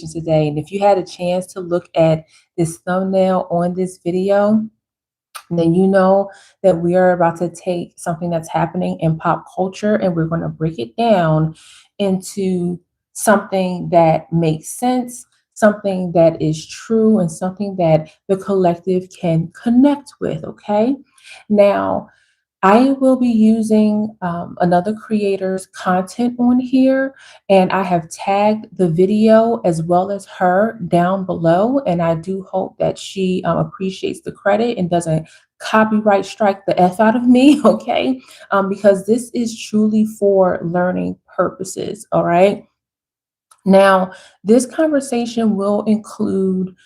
today. And if you had a chance to look at this thumbnail on this video, then you know that we are about to take something that's happening in pop culture and we're going to break it down into something that makes sense, something that is true, and something that the collective can connect with. Okay. Now, I will be using another creator's content on here, and I have tagged the video as well as her down below. And I do hope that she appreciates the credit and doesn't copyright strike the F out of me, okay? Because this is truly for learning purposes, all right? Now, this conversation will include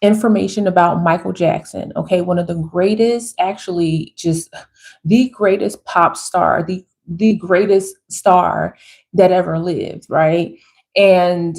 information about Michael Jackson, okay? One of the greatest, actually just the greatest pop star, the greatest star that ever lived, right? And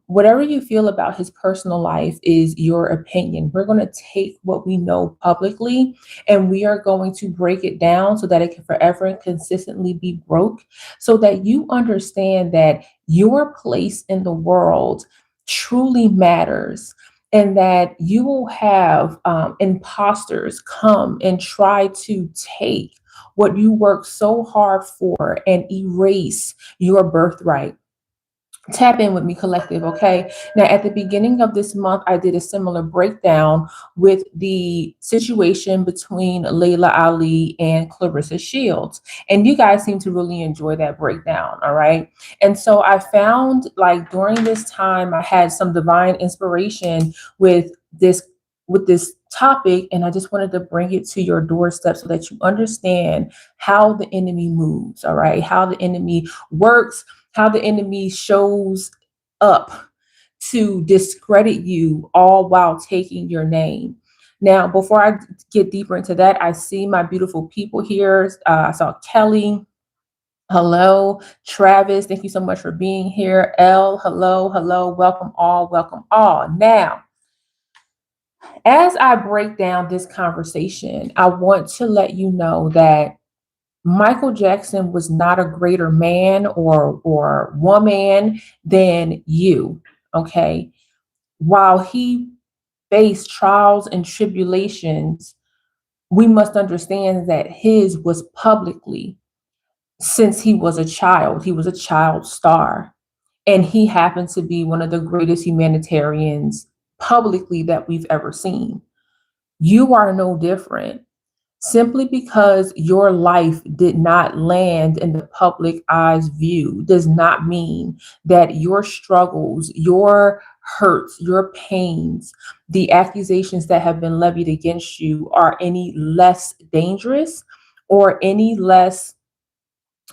whatever you feel about his personal life is your opinion. We're going to take what we know publicly and we are going to break it down so that it can forever and consistently be broke, so that you understand that your place in the world truly matters, and that you will have imposters come and try to take what you work so hard for and erase your birthright. Tap in with me, collective, okay? Now, at the beginning of this month, I did a similar breakdown with the situation between Layla Ali and Clarissa Shields. And you guys seem to really enjoy that breakdown, all right? And so I found, like, during this time, I had some divine inspiration with this topic, and I just wanted to bring it to your doorstep so that you understand how the enemy moves, all right? How the enemy works, how the enemy shows up to discredit you, all while taking your name. Now, before I get deeper into that, I see my beautiful people here. I saw Kelly. Hello, Travis. Thank you so much for being here. Elle, hello, hello. Welcome all, welcome all. Now, as I break down this conversation, I want to let you know that Michael Jackson was not a greater man or woman than you, okay? While he faced trials and tribulations, we must understand that his was publicly, since he was a child. He was a child star, and he happened to be one of the greatest humanitarians publicly that we've ever seen. You are no different. Simply because your life did not land in the public eye's view does not mean that your struggles, your hurts, your pains, the accusations that have been levied against you are any less dangerous or any less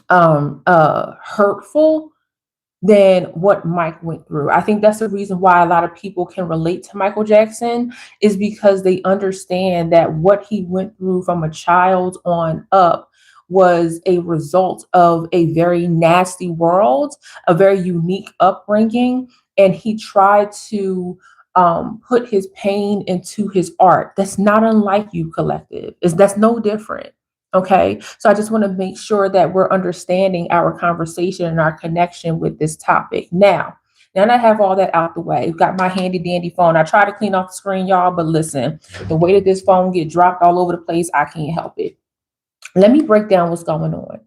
hurtful than what Mike went through. I think that's the reason why a lot of people can relate to Michael Jackson, is because they understand that what he went through from a child on up was a result of a very nasty world, a very unique upbringing, and he tried to put his pain into his art. That's not unlike you, collective. That's no different. Okay, so I just want to make sure that we're understanding our conversation and our connection with this topic. Now that I have all that out the way, I've got my handy dandy phone. I try to clean off the screen, y'all, but listen, the way that this phone get dropped all over the place, I can't help it. Let me break down what's going on.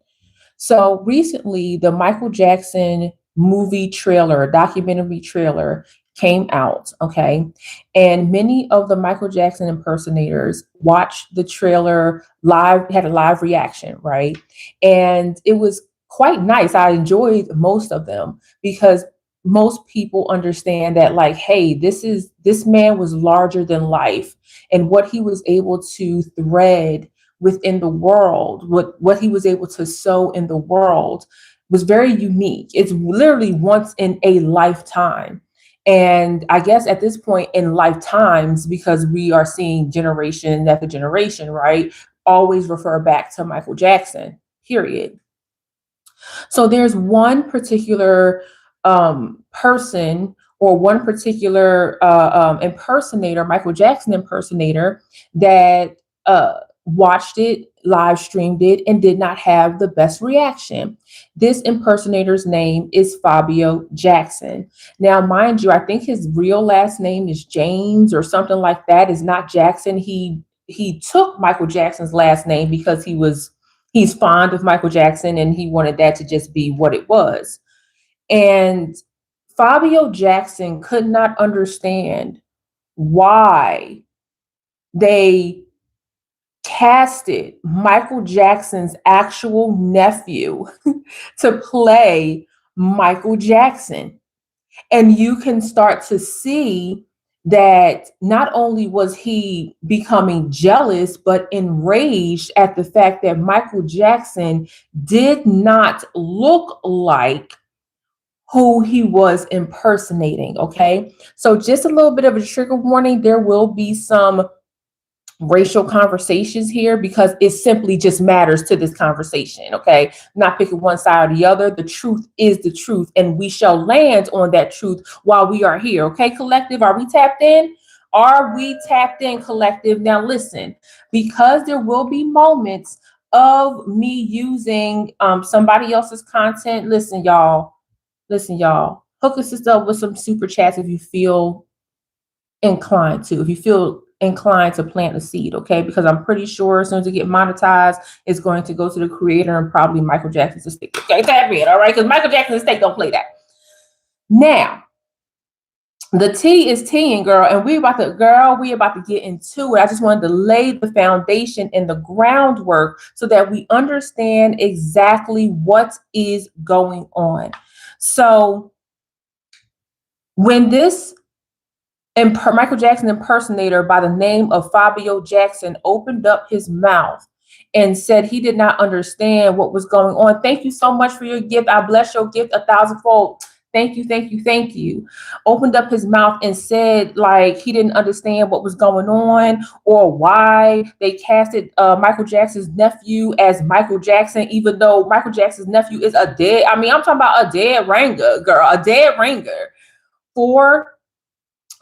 So recently, the Michael Jackson movie trailer, documentary trailer came out, okay? And many of the Michael Jackson impersonators watched the trailer live, had a live reaction, right? And it was quite nice. I enjoyed most of them because most people understand that, like, hey, this man was larger than life, and what he was able to thread within the world, what he was able to sow in the world was very unique. It's literally once in a lifetime. And I guess at this point in lifetimes, because we are seeing generation after generation, right, always refer back to Michael Jackson, period. So there's one particular person or one particular impersonator, Michael Jackson impersonator, that watched it, live streamed it, and did not have the best reaction. This impersonator's name is Fabio Jackson. Now, mind you, I think his real last name is James or something like that. Is not Jackson. He took Michael Jackson's last name because he's fond of Michael Jackson and he wanted that to just be what it was. And Fabio Jackson could not understand why they casted Michael Jackson's actual nephew to play Michael Jackson. And you can start to see that not only was he becoming jealous, but enraged at the fact that Michael Jackson did not look like who he was impersonating. Okay. So just a little bit of a trigger warning. There will be some racial conversations here because it simply just matters to this conversation. Okay. Not picking one side or the other. The truth is the truth, and we shall land on that truth while we are here. Okay, collective, are we tapped in? Are we tapped in, collective? Now listen, because there will be moments of me using somebody else's content. Listen, y'all, hook us up with some super chats if you feel inclined to, plant a seed, okay? Because I'm pretty sure as soon as it get monetized, it's going to go to the creator and probably Michael Jackson's estate. Okay, tap in, all right? Because Michael Jackson's estate don't play that. Now, the tea is teeing, girl, and we about to get into it. I just wanted to lay the foundation and the groundwork so that we understand exactly what is going on. So when this Michael Jackson impersonator by the name of Fabio Jackson opened up his mouth and said he did not understand what was going on. Thank you so much for your gift. I bless your gift 1,000-fold. Thank you, thank you, thank you. Opened up his mouth and said like he didn't understand what was going on or why they casted Michael Jackson's nephew as Michael Jackson, even though Michael Jackson's nephew is I'm talking about a dead ringer, girl, a dead ringer for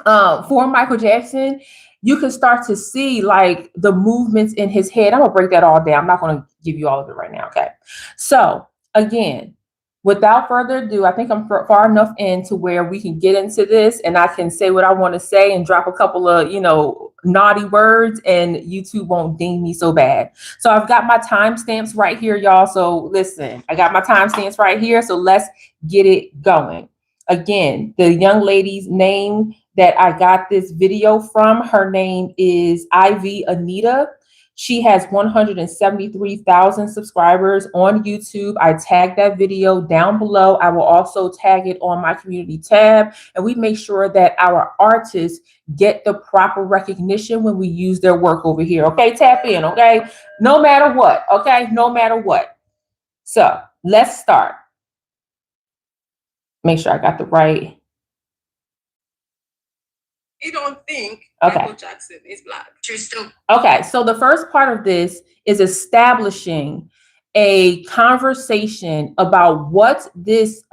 Michael Jackson. You can start to see like the movements in his head. I'm gonna break that all down. I'm not gonna give you all of it right now. Okay. So again, without further ado, I think I'm far enough in to where we can get into this and I can say what I want to say and drop a couple of, naughty words and YouTube won't ding me so bad. So I've got my timestamps right here, y'all. So listen, I got my timestamps right here. So let's get it going. Again, the young lady's name that I got this video from, her name is Ivy Anita. She has 173,000 subscribers on YouTube. I tagged that video down below. I will also tag it on my community tab, and we make sure that our artists get the proper recognition when we use their work over here. Okay, tap in, okay? No matter what, okay? No matter what. So let's start. Make sure I got the right. You don't think Michael Jackson is black? Okay, so the first part of this is establishing a conversation about what this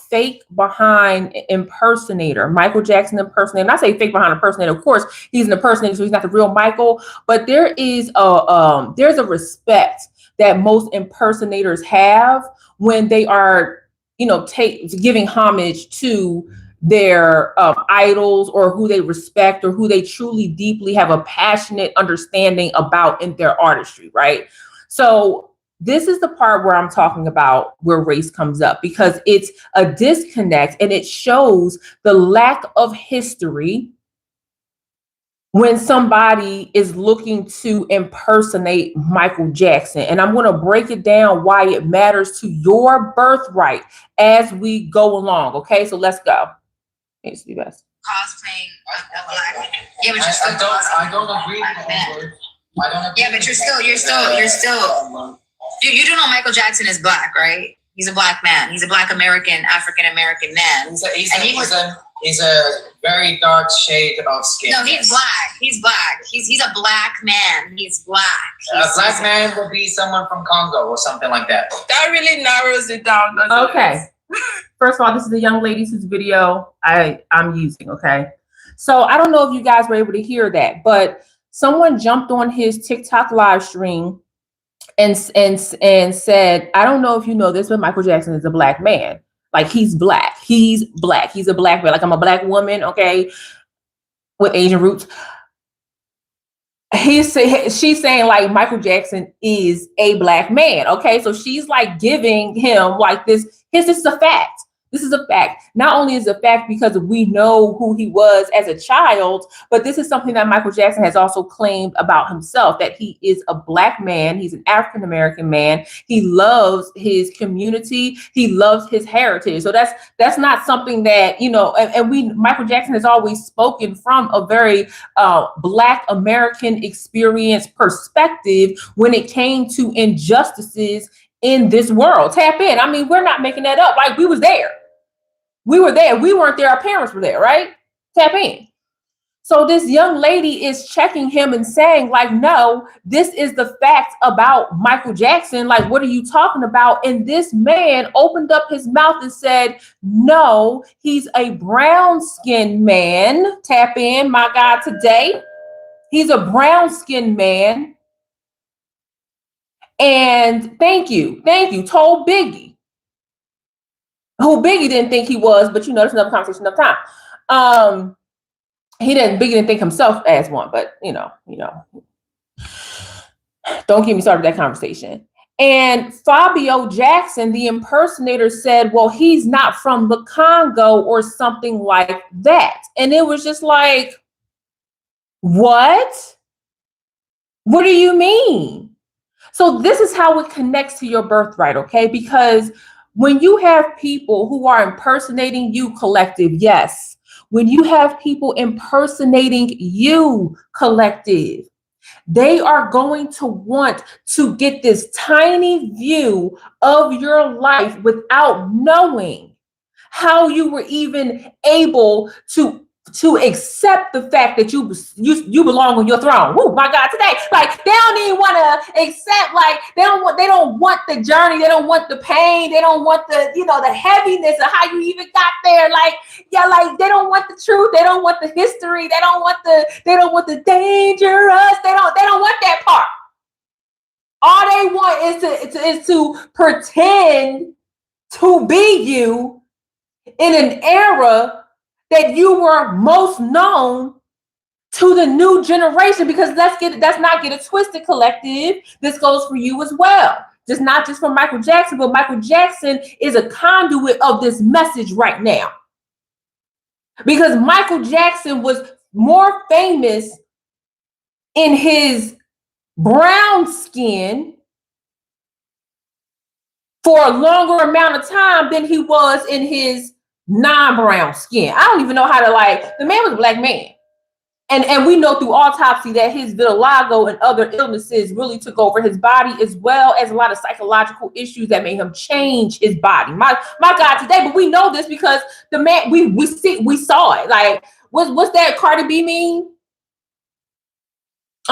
fake behind impersonator, Michael Jackson impersonator. And I say fake behind impersonator, of course, he's an impersonator, so he's not the real Michael, but there's a respect that most impersonators have when they are, giving homage to their idols or who they respect or who they truly deeply have a passionate understanding about in their artistry, right? So this is the part where I'm talking about where race comes up, because it's a disconnect and it shows the lack of history when somebody is looking to impersonate Michael Jackson. And I'm going to break it down why it matters to your birthright as we go along. Okay, so let's go. Needs to be best. Cosplaying a black. Yeah, but you're still. I don't agree with that word. Yeah, but you're still. You do know Michael Jackson is black, right? He's a black man. He's a black American, African American man. He's a very dark shade of skin. No, he's black. He's black. He's a black man. He's black. A black man would be someone from Congo or something like that. That really narrows it down. Okay. First of all, this is the young lady whose video I'm using, okay? So I don't know if you guys were able to hear that, but someone jumped on his TikTok live stream and said, I don't know if you know this, but Michael Jackson is a black man. Like, he's black. He's black. He's a black man. Like, I'm a black woman, okay, with Asian roots. She's saying like Michael Jackson is a black man. Okay, so she's like giving him like this. This is a fact. This is a fact. Not only is it a fact because we know who he was as a child, but this is something that Michael Jackson has also claimed about himself, that he is a black man. He's an African-American man. He loves his community. He loves his heritage. So that's not something that, you know, Michael Jackson has always spoken from a very black American experience perspective when it came to injustices in this world. Tap in. I mean, we're not making that up. Like, we was there. We were there. We weren't there. Our parents were there, right? Tap in. So this young lady is checking him and saying like, no, this is the fact about Michael Jackson. Like, what are you talking about? And this man opened up his mouth and said, no, he's a brown-skinned man. Tap in, my God, today. He's a brown-skinned man. And thank you, told Biggie, who Biggie didn't think he was, but you know, there's another conversation, another time. Biggie didn't think himself as one, but you know, don't get me started with that conversation. And Fabio Jackson, the impersonator, said, well, he's not from the Congo or something like that. And it was just like, what? What do you mean? So this is how it connects to your birthright, okay? Because when you have people who are impersonating you, collective, yes. When you have people impersonating you, collective, they are going to want to get this tiny view of your life without knowing how you were even able to accept the fact that you belong on your throne. Woo, my God, today, like, they don't even want to accept, like, they don't want the journey, they don't want the pain, they don't want the, you know, the heaviness of how you even got there. Like, yeah, like, they don't want the truth, they don't want the history, they don't want the dangerous, they don't want that part. All they want is to pretend to be you in an era that you were most known to the new generation. Because let's not get it twisted, collective. This goes for you as well. Just not just for Michael Jackson, but Michael Jackson is a conduit of this message right now. Because Michael Jackson was more famous in his brown skin for a longer amount of time than he was in his non-brown skin. I don't even know how to, like, the man was a black man. And we know through autopsy that his vitiligo and other illnesses really took over his body, as well as a lot of psychological issues that made him change his body. My God, today, but we know this because the man, we saw it. Like, what's that Cardi B meme?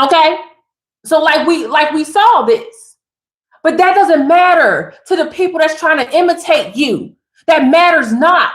Okay. So like we saw this, but that doesn't matter to the people that's trying to imitate you. That matters not.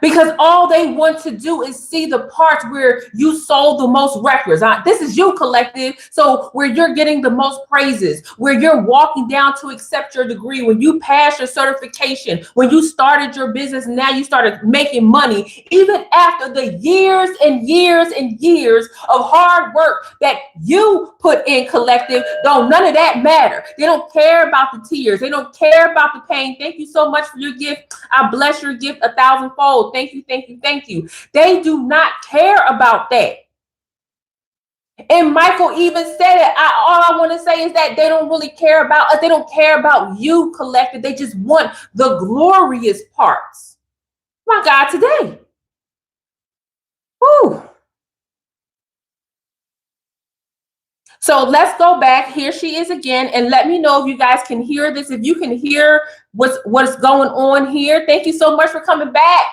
Because all they want to do is see the parts where you sold the most records. This is you, collective. So where you're getting the most praises, where you're walking down to accept your degree, when you pass your certification, when you started your business, now you started making money, even after the years and years and years of hard work that you put in, collective. None of that matter. They don't care about the tears. They don't care about the pain. Thank you so much for your gift. I bless your gift 1,000-fold. Thank you, thank you, thank you. They do not care about that. And Michael even said it. All I want to say is that they don't really care about us. They don't care about you, collective. They just want the glorious parts. My God, today. Whew. So let's go back. Here she is again. And let me know if you guys can hear this. If you can hear what's going on here. Thank you so much for coming back.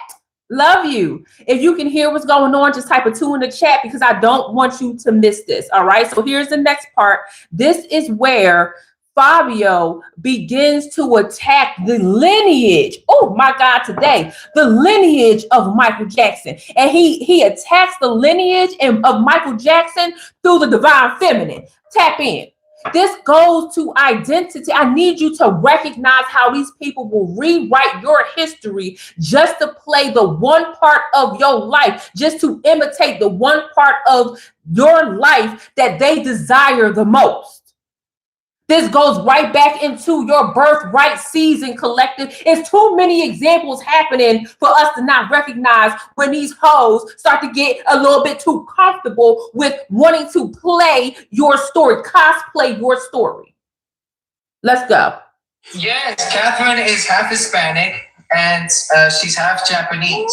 Love you. If you can hear what's going on, just type a 2 in the chat because I don't want you to miss this. All right. So here's the next part. This is where Fabio begins to attack the lineage. Oh my God, today, the lineage of Michael Jackson. And he attacks the lineage of Michael Jackson through the divine feminine. Tap in. This goes to identity. I need you to recognize how these people will rewrite your history just to play the one part of your life, just to imitate the one part of your life that they desire the most. This goes right back into your birthright season collective. It's too many examples happening for us to not recognize when these hoes start to get a little bit too comfortable with wanting to play your story, cosplay your story. Let's go. Yes, Catherine is half Hispanic and she's half Japanese.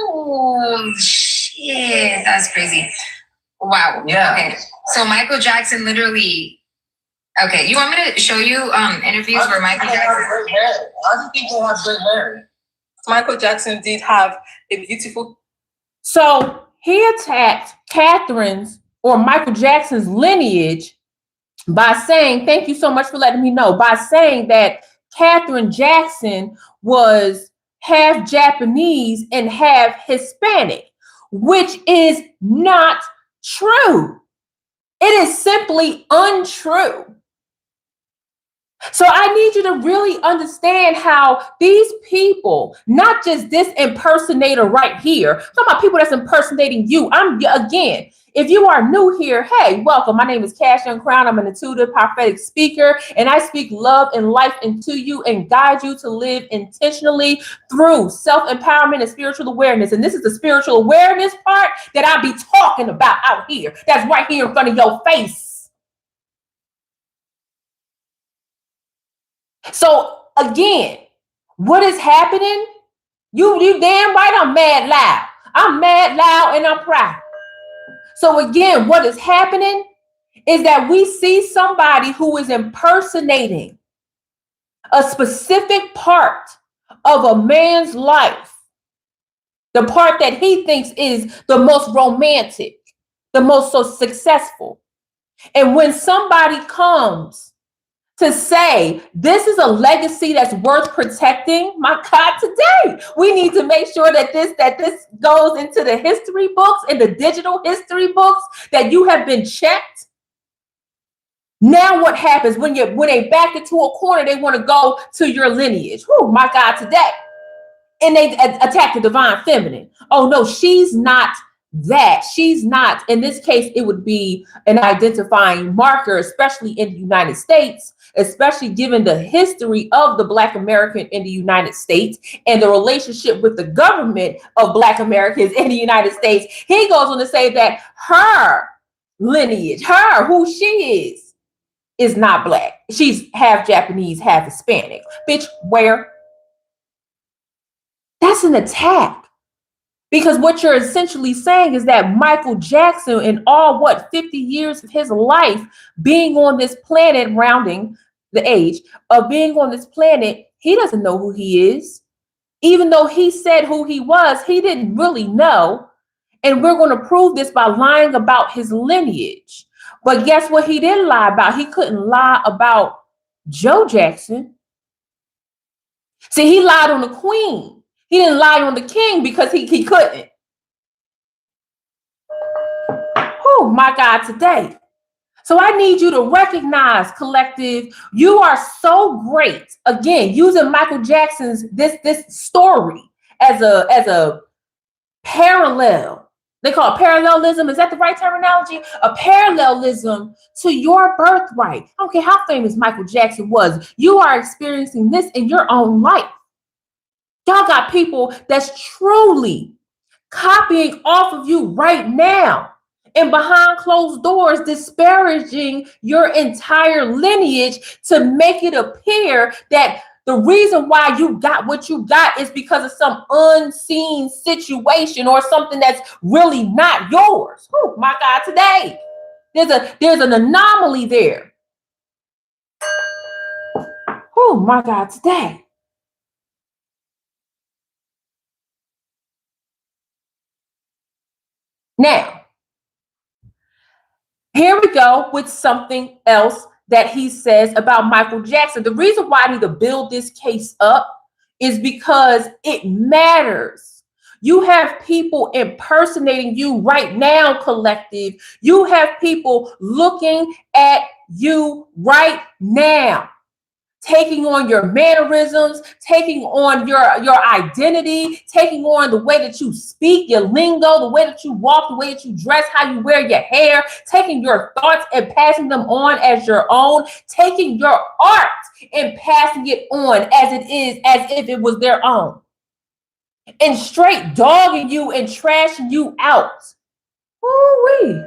Oh, shit. That's crazy. Wow. Yeah. Okay. So Michael Jackson literally... Okay, you want me to show you interviews where Michael Jackson... How do people have good hair? Michael Jackson did have a beautiful... So he attacked Catherine's or Michael Jackson's lineage by saying, thank you so much for letting me know, by saying that Catherine Jackson was half Japanese and half Hispanic, which is not true. It is simply untrue. So I need you to really understand how these people, not just this impersonator right here, talking about people that's impersonating you. Again, if you are new here, hey, welcome. My name is Cash Young Crown. I'm an intuitive prophetic speaker, and I speak love and life into you and guide you to live intentionally through self-empowerment and spiritual awareness. And this is the spiritual awareness part that I'll be talking about out here. That's right here in front of your face. So again, what is happening? You damn right I'm mad loud. I'm mad loud and I'm proud. So again, what is happening is that we see somebody who is impersonating a specific part of a man's life, the part that he thinks is the most romantic, the most so successful. And when somebody comes to say this is a legacy that's worth protecting, my God, today we need to make sure that this goes into the history books, in the digital history books, that you have been checked. Now what happens when they back into a corner, they want to go to your lineage. Oh my God, today. And they attack the divine feminine. Oh no, she's not that. She's not. In this case, it would be an identifying marker, especially in the United States, especially given the history of the Black American in the United States and the relationship with the government of Black Americans in the United States. He goes on to say that her lineage, who she is not Black. She's half Japanese, half Hispanic. Bitch, where? That's an attack. Because what you're essentially saying is that Michael Jackson, in all 50 years of his life being on this planet, rounding the age of being on this planet, he doesn't know who he is. Even though he said who he was, he didn't really know. And we're going to prove this by lying about his lineage. But guess what he didn't lie about? He couldn't lie about Joe Jackson. See, he lied on the queen. He didn't lie on the king because he couldn't. Oh my God, today. So I need you to recognize, collective, you are so great. Again, using Michael Jackson's this story as a parallel. They call it parallelism. Is that the right terminology? A parallelism to your birthright. I don't care how famous Michael Jackson was. You are experiencing this in your own life. Y'all got people that's truly copying off of you right now and behind closed doors, disparaging your entire lineage to make it appear that the reason why you got what you got is because of some unseen situation or something that's really not yours. Oh my God, today there's an anomaly there. Oh my God, today. Now, here we go with something else that he says about Michael Jackson. The reason why I need to build this case up is because it matters. You have people impersonating you right now, collective. You have people looking at you right now, taking on your mannerisms, taking on your identity, taking on the way that you speak, your lingo, the way that you walk, the way that you dress, how you wear your hair, taking your thoughts and passing them on as your own, taking your art and passing it on as it is, as if it was their own, and straight dogging you and trashing you out. Ooh-wee.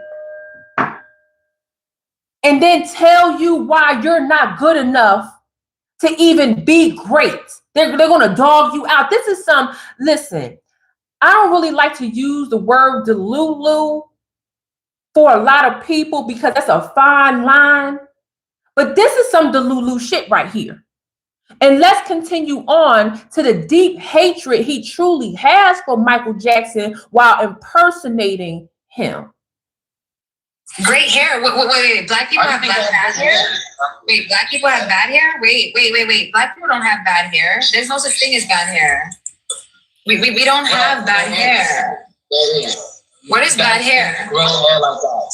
And then tell you why you're not good enough to even be great. They're going to dog you out. This is listen, I don't really like to use the word delulu for a lot of people because that's a fine line. But this is some delulu shit right here. And let's continue on to the deep hatred he truly has for Michael Jackson while impersonating him. Great hair. Wait. Black people have bad hair? Wait, black people have bad hair? Wait. Black people don't have bad hair. There's no such thing as bad hair. We don't have bad hair. What is bad hair? Grow hair like that.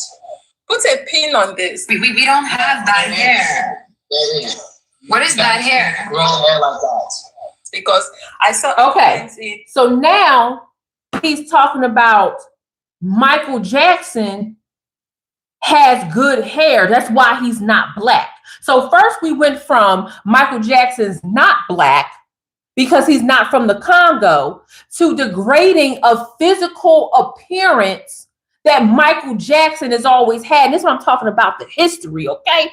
Put a pin on this. We don't have bad hair. What is bad hair? Grow hair like that. Because I saw. Okay. So now he's talking about Michael Jackson has good hair. That's why he's not black. So first we went from Michael Jackson's not black because he's not from the Congo to degrading a physical appearance that Michael Jackson has always had. And this is what I'm talking about, the history, okay?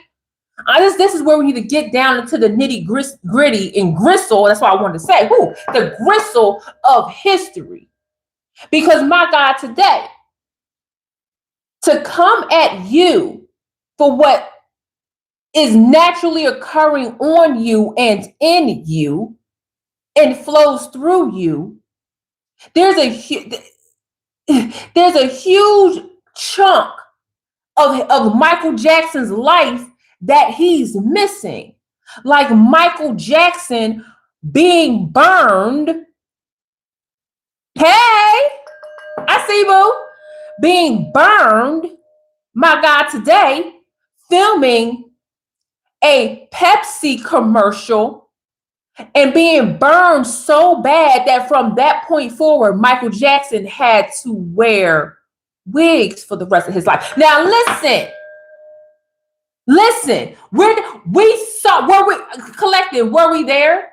This is where we need to get down into the nitty gritty and gristle. That's what I wanted to say. The gristle of history. Because my God, today, to come at you for what is naturally occurring on you and in you and flows through you, there's a huge chunk of Michael Jackson's life that he's missing. Like Michael Jackson being burned. Hey, I see, boo. Being burned, my God, today, filming a Pepsi commercial and being burned so bad that from that point forward, Michael Jackson had to wear wigs for the rest of his life. Now, listen, were we there?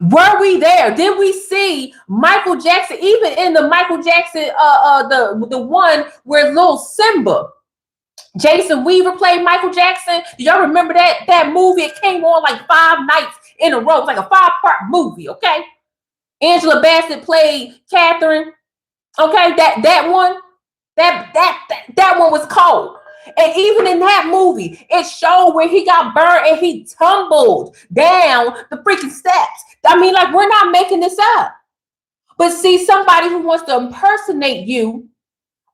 Were we there? Did we see Michael Jackson, even in the Michael Jackson, the one where little Simba, Jason Weaver played Michael Jackson? Do y'all remember that movie? It came on like 5 nights in a row. It was like a 5-part movie, okay? Angela Bassett played Catherine. Okay, that one was cold. And even in that movie, it showed where he got burned and he tumbled down the freaking steps. I mean, like, we're not making this up. But see, somebody who wants to impersonate you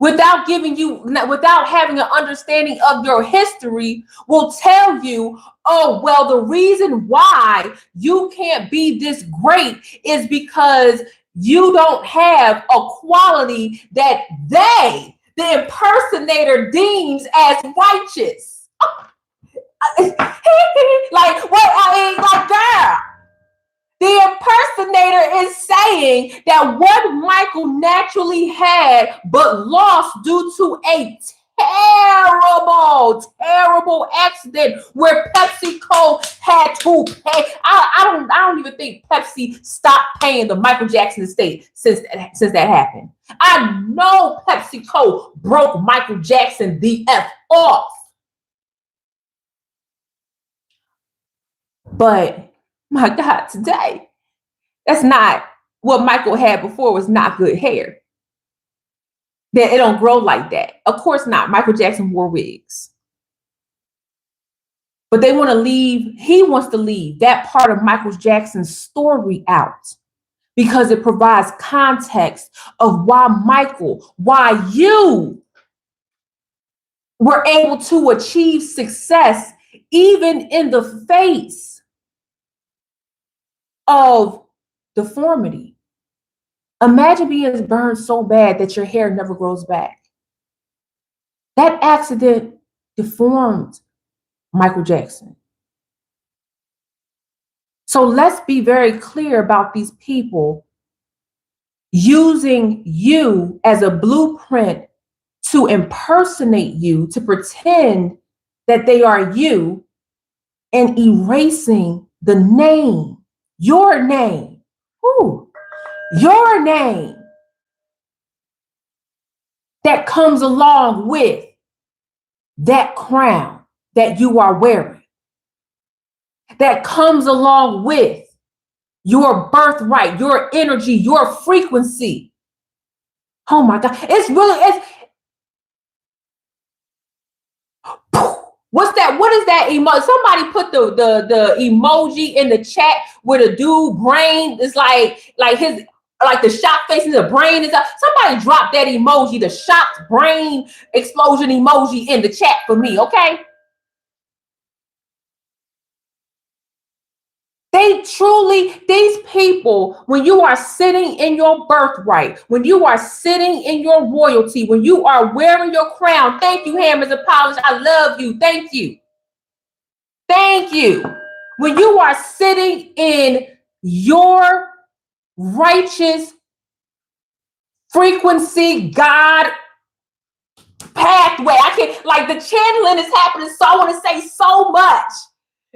without having an understanding of your history will tell you, oh, well, the reason why you can't be this great is because you don't have a quality that the impersonator deems as righteous. Like, what? I mean, like, girl. The impersonator is saying that what Michael naturally had but lost due to a terrible accident where PepsiCo had to pay. I don't even think Pepsi stopped paying the Michael Jackson estate since that happened. I know PepsiCo broke Michael Jackson the F off. But my God, today, that's not what Michael had before, was not good hair. That it don't grow like that. Of course not. Michael Jackson wore wigs. But he wants to leave that part of Michael Jackson's story out because it provides context of why you were able to achieve success even in the face of deformity. Imagine being burned so bad that your hair never grows back. That accident deformed Michael Jackson. So let's be very clear about these people using you as a blueprint to impersonate you, to pretend that they are you, and erasing the name, your name, your name that comes along with that crown that you are wearing, that comes along with your birthright, your energy, your frequency. Oh my God. What's that? What is that emoji? Somebody put the emoji in the chat with a dude brain. It's like his, like the shock face and the brain is up. Somebody drop that emoji, the shocked brain explosion emoji in the chat for me, okay? They truly, these people, when you are sitting in your birthright, when you are sitting in your royalty, when you are wearing your crown, thank you, Hammers and Polish, I love you, thank you. Thank you. When you are sitting in your righteous frequency, God pathway, I can't, like the channeling is happening, so I want to say so much.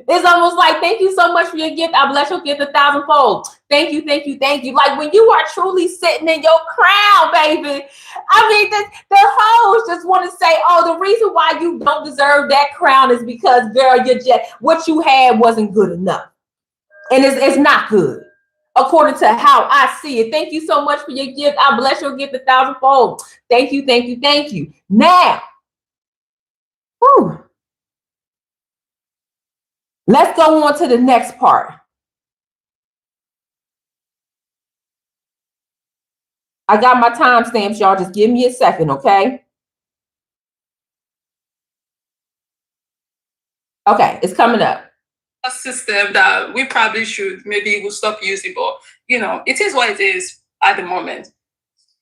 It's almost like, thank you so much for your gift. I bless your gift 1,000-fold. Thank you, thank you, thank you. Like when you are truly sitting in your crown, baby. I mean, the hoes just want to say, oh, the reason why you don't deserve that crown is because, girl, what you had wasn't good enough. And it's not good, according to how I see it. Thank you so much for your gift. I bless your gift 1,000-fold. Thank you, thank you, thank you. Now, let's go on to the next part. I got my timestamps, y'all. Just give me a second, okay? Okay, it's coming up. A system that we probably should maybe we'll stop using, but you know, it is what it is at the moment.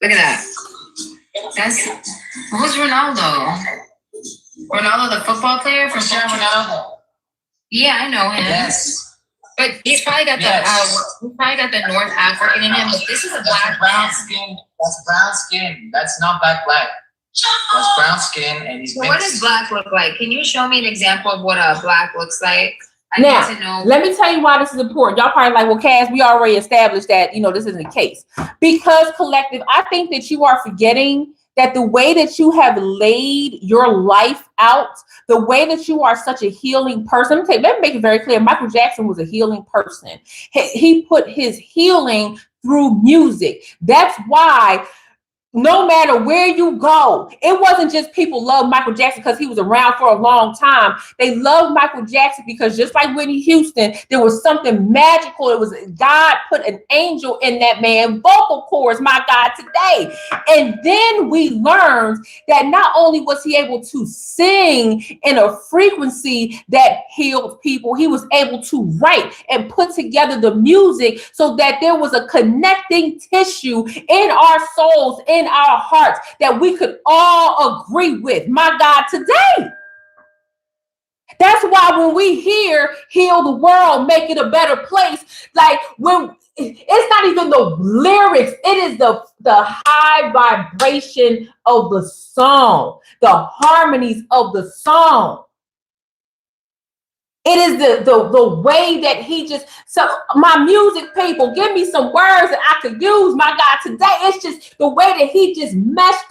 Look at that. Who's Ronaldo? Ronaldo, the football player from Ronaldo. Yeah, I know him. Yes. But he's probably got the North African in him. But this is a black brown skin. That's brown skin. That's not black. That's brown skin, and he's. So what does black look like? Can you show me an example of what a black looks like? I Now, need to know. let me tell you why this is important. Y'all probably like, well, Cass, we already established that, this isn't the case. Because, collective, I think that you are forgetting that the way that you have laid your life out, the way that you are such a healing person, let me make it very clear. Michael Jackson was a healing person. He put his healing through music. That's why no matter where you go, it wasn't just people love Michael Jackson because he was around for a long time. They love Michael Jackson because just like Whitney Houston, there was something magical. It was God put an angel in that man, vocal cords, my God, today. And then we learned that not only was he able to sing in a frequency that healed people, he was able to write and put together the music so that there was a connecting tissue in our souls, in our hearts, that we could all agree with, my God, today. That's why when we hear heal the world, make it a better place, like when it's not even the lyrics, it is the high vibration of the song, the harmonies of the song. It is the way that he just, so my music people, give me some words that I could use, my God, today. It's just the way that he just meshed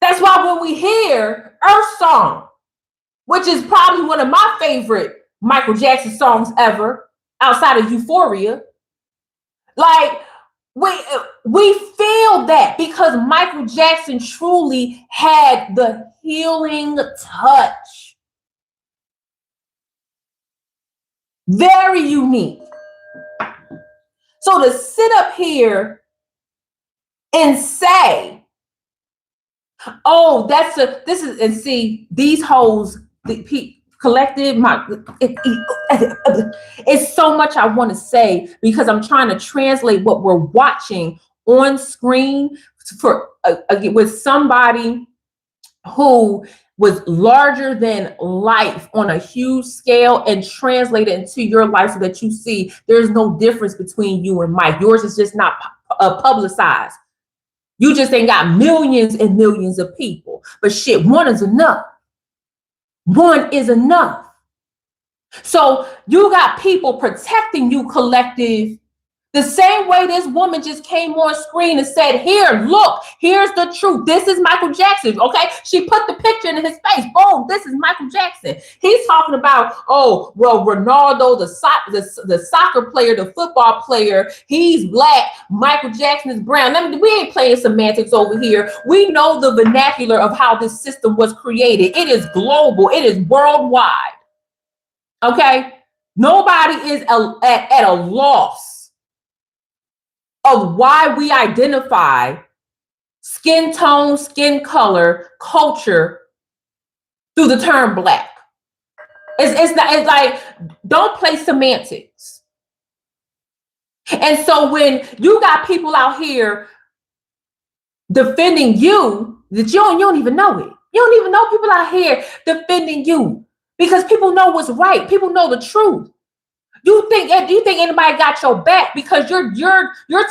that's why when we hear Earth Song, which is probably one of my favorite Michael Jackson songs ever, outside of Euphoria, like, we feel that because Michael Jackson truly had the healing touch. Very unique. So to sit up here and say Oh, and see, these hoes, collective, it's so much I want to say because I'm trying to translate what we're watching on screen for with somebody who was larger than life on a huge scale and translate it into your life so that you see there's no difference between you and Mike. Yours is just not publicized. You just ain't got millions and millions of people. But shit, one is enough. One is enough. So you got people protecting you, collective. The same way this woman just came on screen and said, here, look, here's the truth. This is Michael Jackson, okay? She put the picture in his face. Boom, this is Michael Jackson. He's talking about, oh, well, Ronaldo, the soccer player, the football player, he's black. Michael Jackson is brown. I mean, we ain't playing semantics over here. We know the vernacular of how this system was created. It is global. It is worldwide, okay? Nobody is at a loss of why we identify skin tone, skin color, culture through the term black. It's like, don't play semantics. And so when you got people out here defending you, that you don't even know it. You don't even know people out here defending you because people know what's right. People know the truth. You think anybody got your back because you're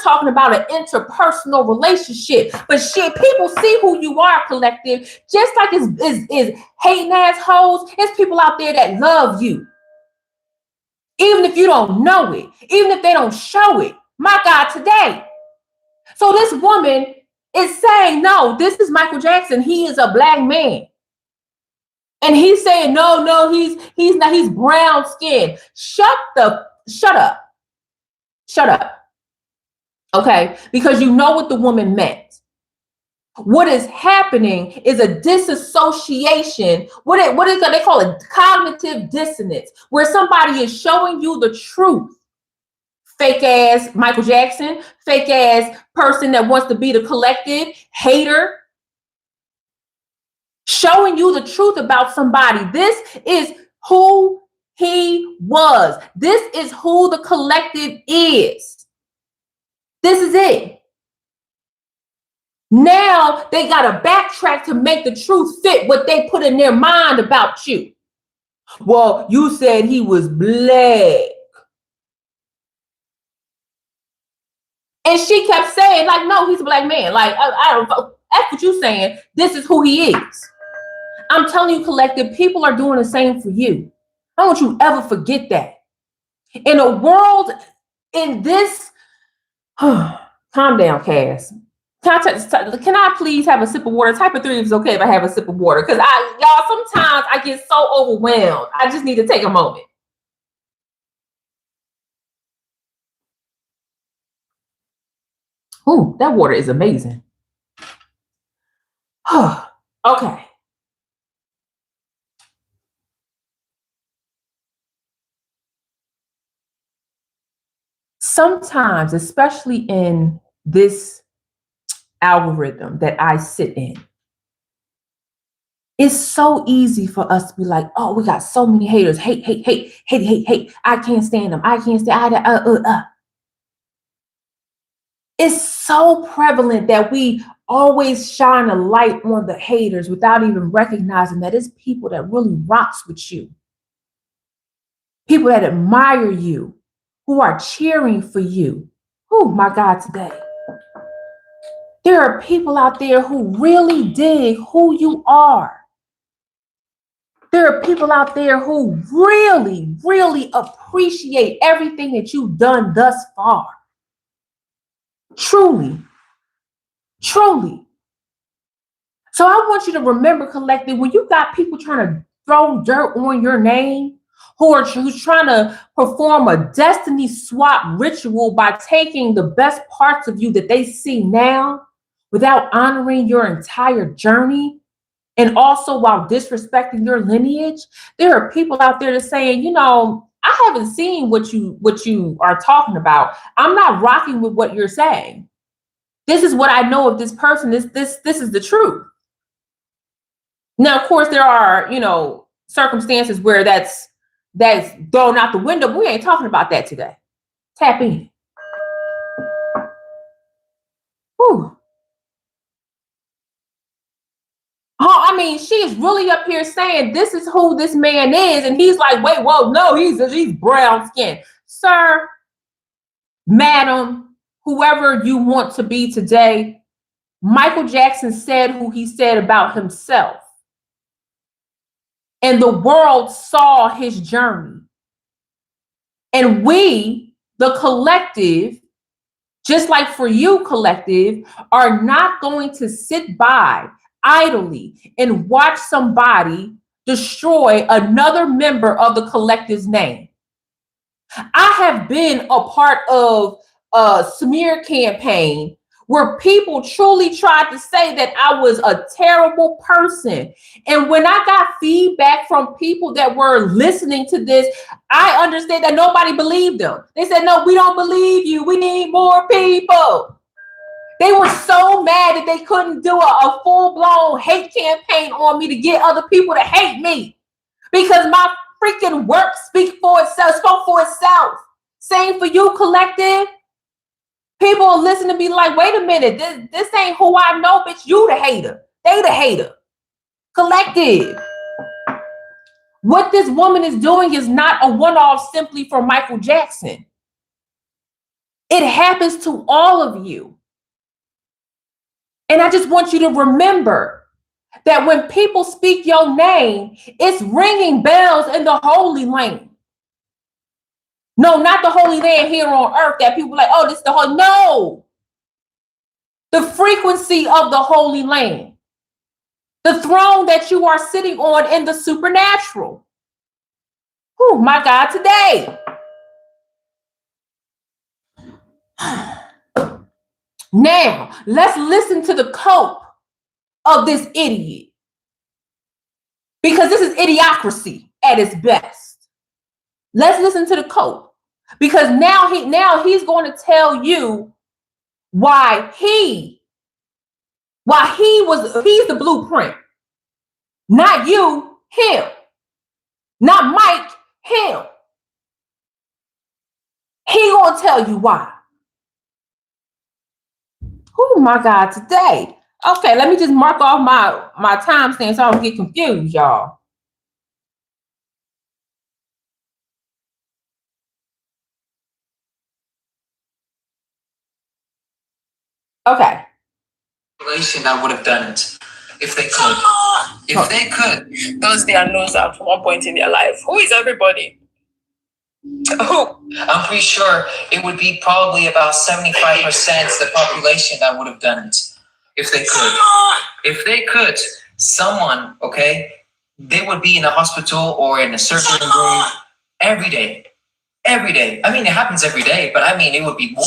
talking about an interpersonal relationship. But shit, people see who you are, collective. Just like is hating assholes, it's people out there that love you. Even if you don't know it, even if they don't show it. My God, today. So this woman is saying, no, this is Michael Jackson. He is a black man. And he's saying, no, he's not, he's brown skinned. Shut up. Okay. Because you know what the woman meant. What is happening is a disassociation. What is they call it? Cognitive dissonance, where somebody is showing you the truth. Fake ass Michael Jackson, fake ass person that wants to be the collective, hater. Showing you the truth about somebody. This is who he was. This is who the collective is. This is it. Now they got to backtrack to make the truth fit what they put in their mind about you. Well, you said he was black. And she kept saying, like, no, he's a black man. Like, I don't know. That's what you're saying. This is who he is. I'm telling you, collective, people are doing the same for you. I don't want you ever forget that. In a world, in this, calm down, Cass. Can I please have a sip of water? Type of 3 is okay if I have a sip of water. Because y'all, sometimes I get so overwhelmed. I just need to take a moment. Ooh, that water is amazing. Okay. Sometimes, especially in this algorithm that I sit in, it's so easy for us to be like, oh, we got so many haters. Hate. I can't stand them. I can't stand. It's so prevalent that we always shine a light on the haters without even recognizing that it's people that really rocks with you. People that admire you, who are cheering for you. Oh my God, today. There are people out there who really dig who you are. There are people out there who really, really appreciate everything that you've done thus far. Truly. So I want you to remember, collective, when you got people trying to throw dirt on your name, who's trying to perform a destiny swap ritual by taking the best parts of you that they see now without honoring your entire journey, and also while disrespecting your lineage, there are people out there that's saying, you know, I haven't seen what you are talking about. I'm not rocking with what you're saying. This is what I know of this person. This is the truth. Now, of course, there are, circumstances where that's thrown out the window, but we ain't talking about that today. Tap in. Whew. Oh, I mean, she is really up here saying this is who this man is, and he's like, wait, whoa, no, he's brown skinned. Sir, madam, whoever you want to be today, Michael Jackson said who he said about himself. And the world saw his journey. And we, the collective, just like for you, collective, are not going to sit by idly and watch somebody destroy another member of the collective's name. I have been a part of a smear campaign where people truly tried to say that I was a terrible person. And when I got feedback from people that were listening to this, I understand that nobody believed them. They said, no, we don't believe you. We need more people. They were so mad that they couldn't do a full-blown hate campaign on me to get other people to hate me because my freaking work spoke for itself. Same for you, collective. People will listen to me like, wait a minute, this ain't who I know, bitch. You the hater. They the hater. Collective. What this woman is doing is not a one-off simply for Michael Jackson. It happens to all of you. And I just want you to remember that when people speak your name, it's ringing bells in the Holy Land. No, not the Holy Land here on earth that people like, oh, this is the Holy. No. The frequency of the Holy Land. The throne that you are sitting on in the supernatural. Oh, my God, today. Now, let's listen to the cope of this idiot. Because this is idiocracy at its best. Let's listen to the cope. Because now he's going to tell you why he's the blueprint. Not you, him. Not Mike, him. He gonna tell you why. Oh my God, today. Okay, let me just mark off my timestamp so I don't get confused, y'all. Okay. That would have done it if they could. If they could. Those they are knows at one point in their life. Who is everybody? Who? I'm pretty sure it would be probably about 75% the population that would have done it if they could. If they could, someone, okay, they would be in a hospital or in a surgery room every day. Every day. I mean, it happens every day, but I mean, it would be more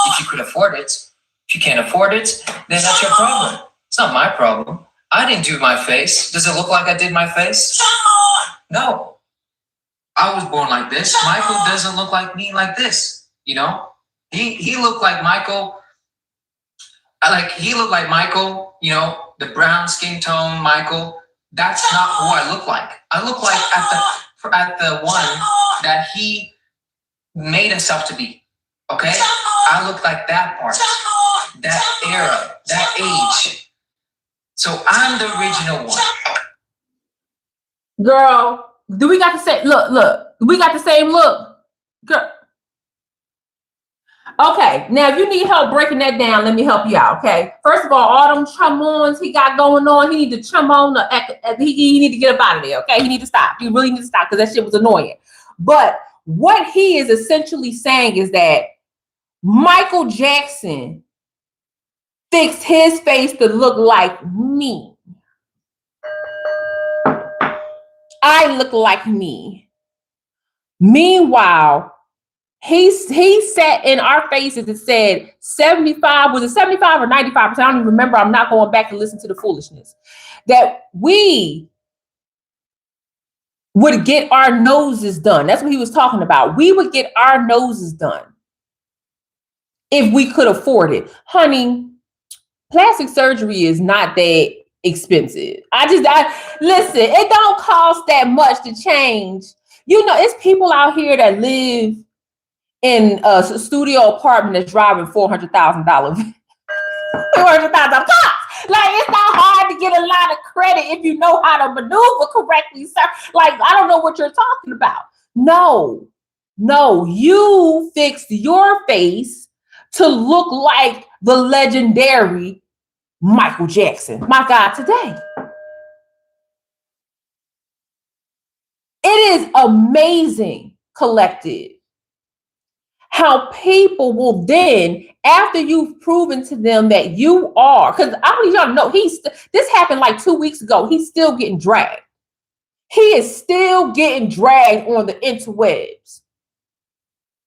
if you could afford it. If you can't afford it, then that's your problem. It's not my problem. I didn't do my face. Does it look like I did my face? No. I was born like this. Michael doesn't look like me like this. You know, he looked like Michael. He looked like Michael. You know, the brown skin tone Michael. That's not who I look like. I look like at the one that he made himself to be. Okay, I look like that part, that era, that age. So I'm the original one. Girl, do we got the same look? We got the same look. Girl. Okay, now if you need help breaking that down, let me help you out. Okay, first of all them chum-ons he got going on, he need to chum on he need to get up out of there. Okay, he need to stop. He really need to stop because that shit was annoying. But what he is essentially saying is that Michael Jackson fixed his face to look like me. I look like me. Meanwhile, he sat in our faces and said 75, was it 75 or 95%? I don't even remember. I'm not going back and listen to the foolishness. That we would get our noses done. That's what he was talking about. We would get our noses done if we could afford it. Honey, plastic surgery is not that expensive. I listen, it don't cost that much to change. It's people out here that live in a studio apartment that's driving $400,000. $400,000 cops. Like, it's not hard to get a lot of credit if you know how to maneuver correctly, sir. Like, I don't know what you're talking about. No, you fixed your face to look like the legendary Michael Jackson, my God, today. It is amazing, collective, how people will then, after you've proven to them that you are, because I need y'all to know, this happened like 2 weeks ago. He's still getting dragged. He is still getting dragged on the interwebs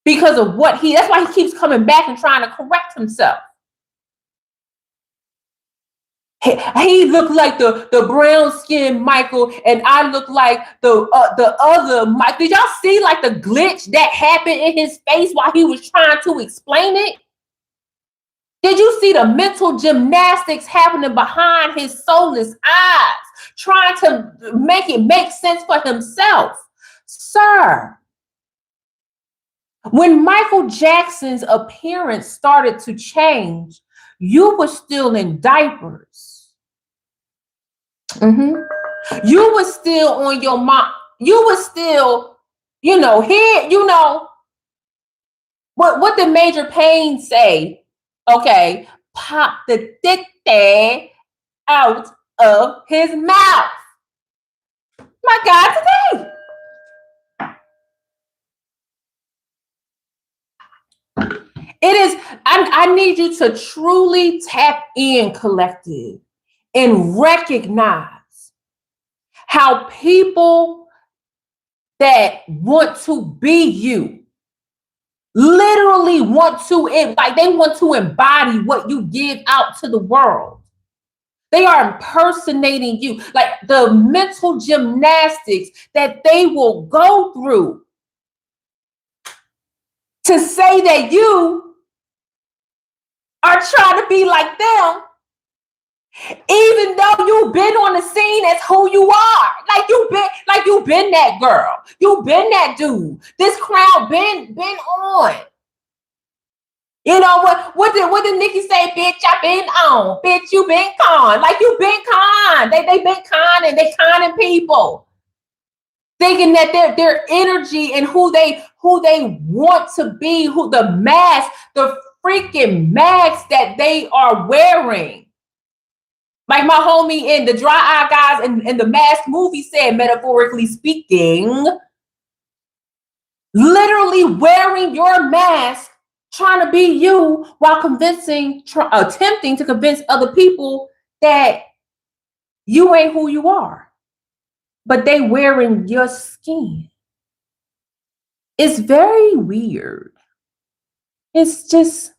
because of that's why he keeps coming back and trying to correct himself. He looked like the brown skinned Michael, and I look like the other Michael. Did y'all see like the glitch that happened in his face while he was trying to explain it? Did you see the mental gymnastics happening behind his soulless eyes, trying to make it make sense for himself? Sir, when Michael Jackson's appearance started to change, you were still in diapers. You were still on your mom. You were still, what did Major Payne say? Okay, pop the dick there out of his mouth. My God, today. It is, I need you to truly tap in, collective, and recognize how people that want to be you literally want to, like, they want to embody what you give out to the world. They are impersonating you, like the mental gymnastics that they will go through to say that you are trying to be like them. Even though you've been on the scene as who you are, like you've been that girl, you've been that dude. This crowd been on. You know what did Nikki say? Bitch, I been on. Bitch, you been con. Like you been con. They been conning. They conning people, thinking that their energy and who they want to be, who the freaking masks that they are wearing. Like my homie in the Dry Eye Guys and the Mask movie said, metaphorically speaking, literally wearing your mask, trying to be you while attempting to convince other people that you ain't who you are, but they wearing your skin. It's very weird. It's just,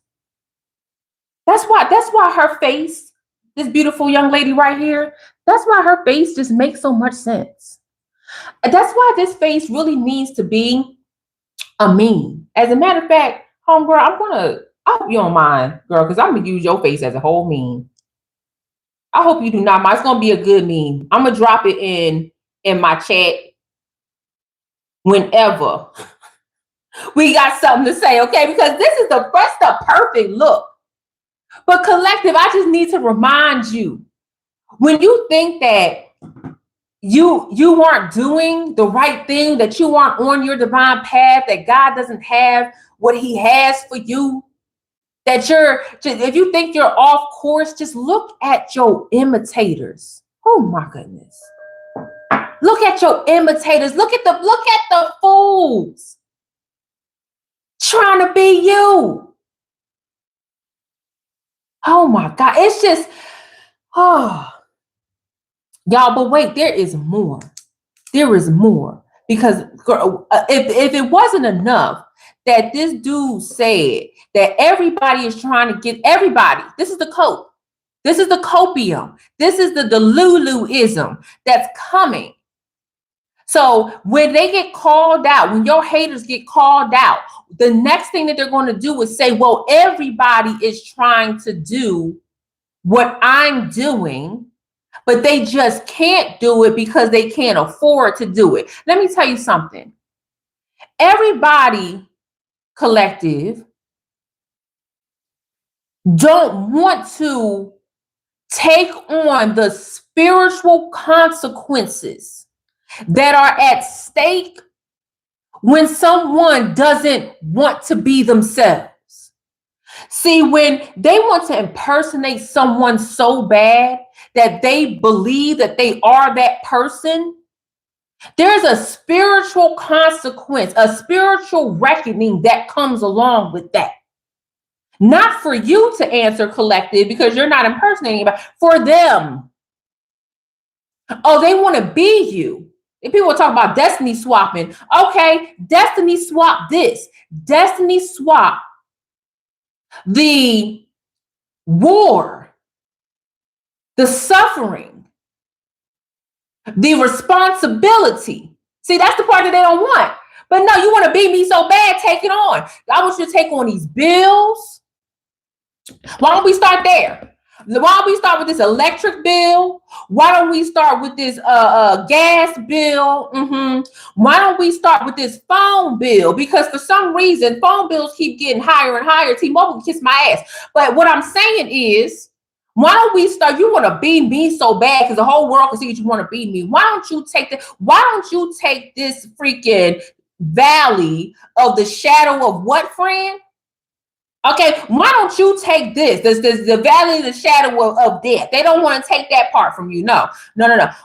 that's why her face, this beautiful young lady right here, that's why her face just makes so much sense. That's why this face really needs to be a meme. As a matter of fact, homegirl, I hope you don't mind, girl, because I'm going to use your face as a whole meme. I hope you do not mind. It's going to be a good meme. I'm going to drop it in my chat whenever we got something to say, okay? Because this is the perfect look. But collective, I just need to remind you, when you think that you aren't doing the right thing, that you aren't on your divine path, that God doesn't have what he has for you, that if you think you're off course, just look at your imitators. Oh my goodness. Look at your imitators. Look at the fools trying to be you. Oh my God. It's just, y'all, but wait, there is more. There is more. Because if it wasn't enough that this dude said that everybody is trying to get everybody, this is the cope. This is the copium. This is the Luluism that's coming. So when they get called out, when your haters get called out, the next thing that they're going to do is say, well, everybody is trying to do what I'm doing. but they just can't do it because they can't afford to do it. Let me tell you something. Everybody, collective, don't want to take on the spiritual consequences that are at stake when someone doesn't want to be themselves. See, when they want to impersonate someone so bad that they believe that they are that person, there's a spiritual consequence, a spiritual reckoning that comes along with that. Not for you to answer, collective, because you're not impersonating anybody, for them. Oh, they want to be you. If people talk about destiny swapping, okay, destiny swap this, destiny swap the war, the suffering, the responsibility. See, that's the part that they don't want. But no, you want to be me so bad, take it on. I want you to take on these bills. Why don't we start there? Why don't we start with this electric bill? Why don't we start with this gas bill? Why don't we start with this phone bill? Because for some reason, phone bills keep getting higher and higher. T-Mobile can kiss my ass. But what I'm saying is, why don't we start? You want to be me so bad because the whole world can see that you want to be me. Why don't you take this freaking valley of the shadow of what, friend? Okay, why don't you take this the valley of the shadow of death? They don't want to take that part from you. No.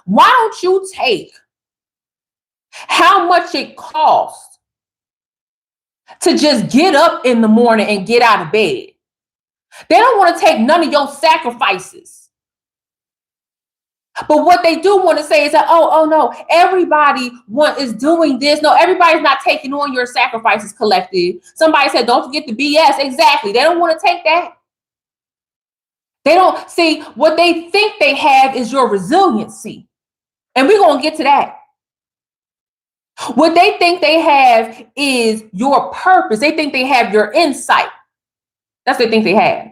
Why don't you take how much it costs to just get up in the morning and get out of bed? They don't want to take none of your sacrifices. But what they do want to say is that, oh no, everybody is doing this. No, everybody's not taking on your sacrifices, collective. Somebody said, don't forget the BS. Exactly. They don't want to take that. They don't see what they think they have is your resiliency. And we're going to get to that. What they think they have is your purpose. They think they have your insight. That's what they think they have.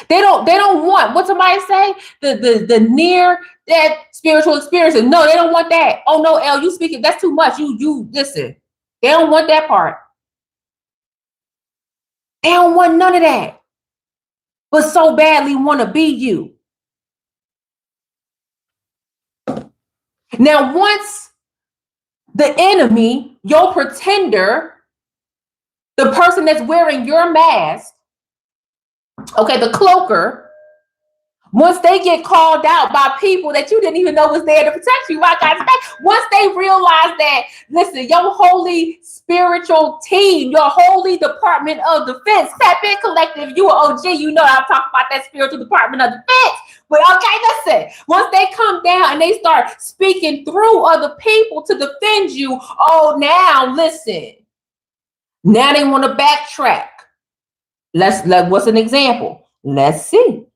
They don't want what somebody say, the near death spiritual experiences. No, they don't want that. Oh no, L, you speaking, that's too much. You listen. They don't want that part. They don't want none of that. But so badly want to be you. Now, once the enemy, your pretender, the person that's wearing your mask, okay, the cloaker, once they get called out by people that you didn't even know was there to protect you, my God, once they realize that, listen, your holy spiritual team, your holy Department of Defense, tap in, collective, you are OG, you know I'm talking about that spiritual Department of Defense. But okay, listen, once they come down and they start speaking through other people to defend you, oh, now listen, now they want to backtrack. What's an example? Let's see.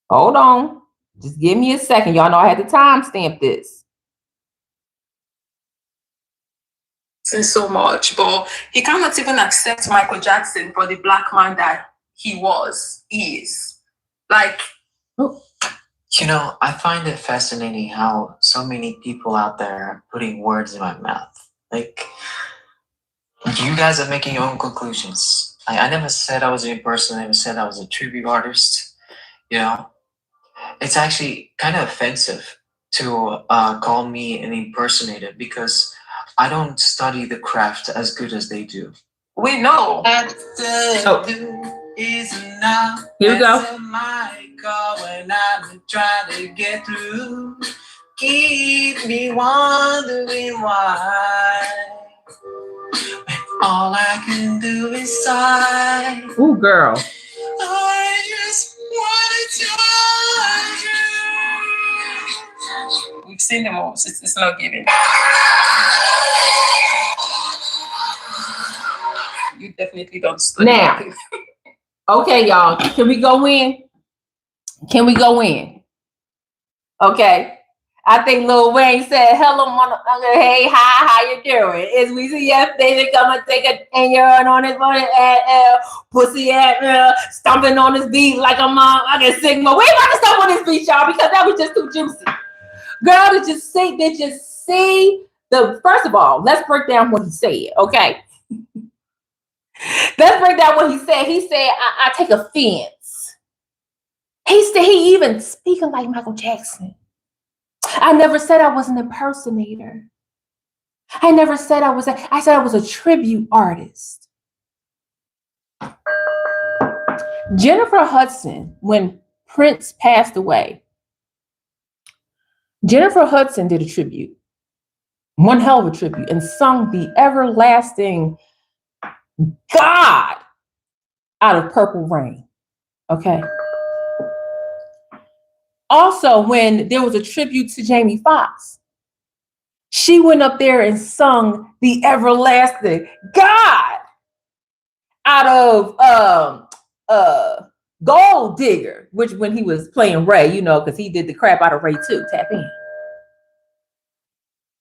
Hold on. Just give me a second. Y'all know I had to timestamp this. So much, but he cannot even accept Michael Jackson for the black man that he is. Like, you know, I find it fascinating how so many people out there are putting words in my mouth. Like, you guys are making your own conclusions. I never said I was a person. I never said I was a tribute artist. You know, it's actually kind of offensive to call me an impersonator because I don't study the craft as good as they do. We know. Oh. Here we go. When I'm trying to get through, keep me wondering why. All I can do is sigh. Ooh, girl. I just want to touch you. We've seen the most. It's not giving. You definitely don't study. Now, okay, y'all. Can we go in? Okay. I think Lil Wayne said, hello, motherfucker. Hey, hi, how you doing? Is we see yes, David come and take a and you're on his pussy stomping on his beat like a mom. I can sing, but we ain't about to stomp on his beat, y'all, because that was just too juicy. Girl, they just see the first of all, let's break down what he said, okay? Let's break down what he said. He said, I take offense. He said he even speaking like Michael Jackson. I never said I was an impersonator. I never said I said I was a tribute artist. Jennifer Hudson, when Prince passed away, Jennifer Hudson did a tribute, one hell of a tribute, and sung the everlasting God out of Purple Rain. Okay. Also, when there was a tribute to Jamie Foxx, she went up there and sung the everlasting God out of Gold Digger, which when he was playing Ray, you know, because he did the crap out of Ray too. Tap in.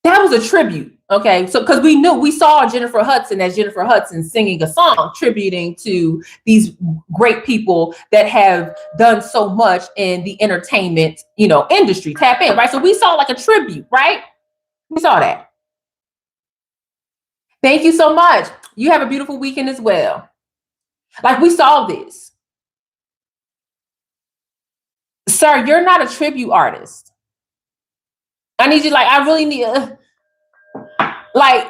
That was a tribute, okay? So because we saw Jennifer Hudson as Jennifer Hudson singing a song tributing to these great people that have done so much in the entertainment, you know, industry. Tap in, right? So we saw like a tribute, right? We saw that. Thank you so much. You have a beautiful weekend as well. Like we saw this. Sir, you're not a tribute artist. I need you, like, I really need, like,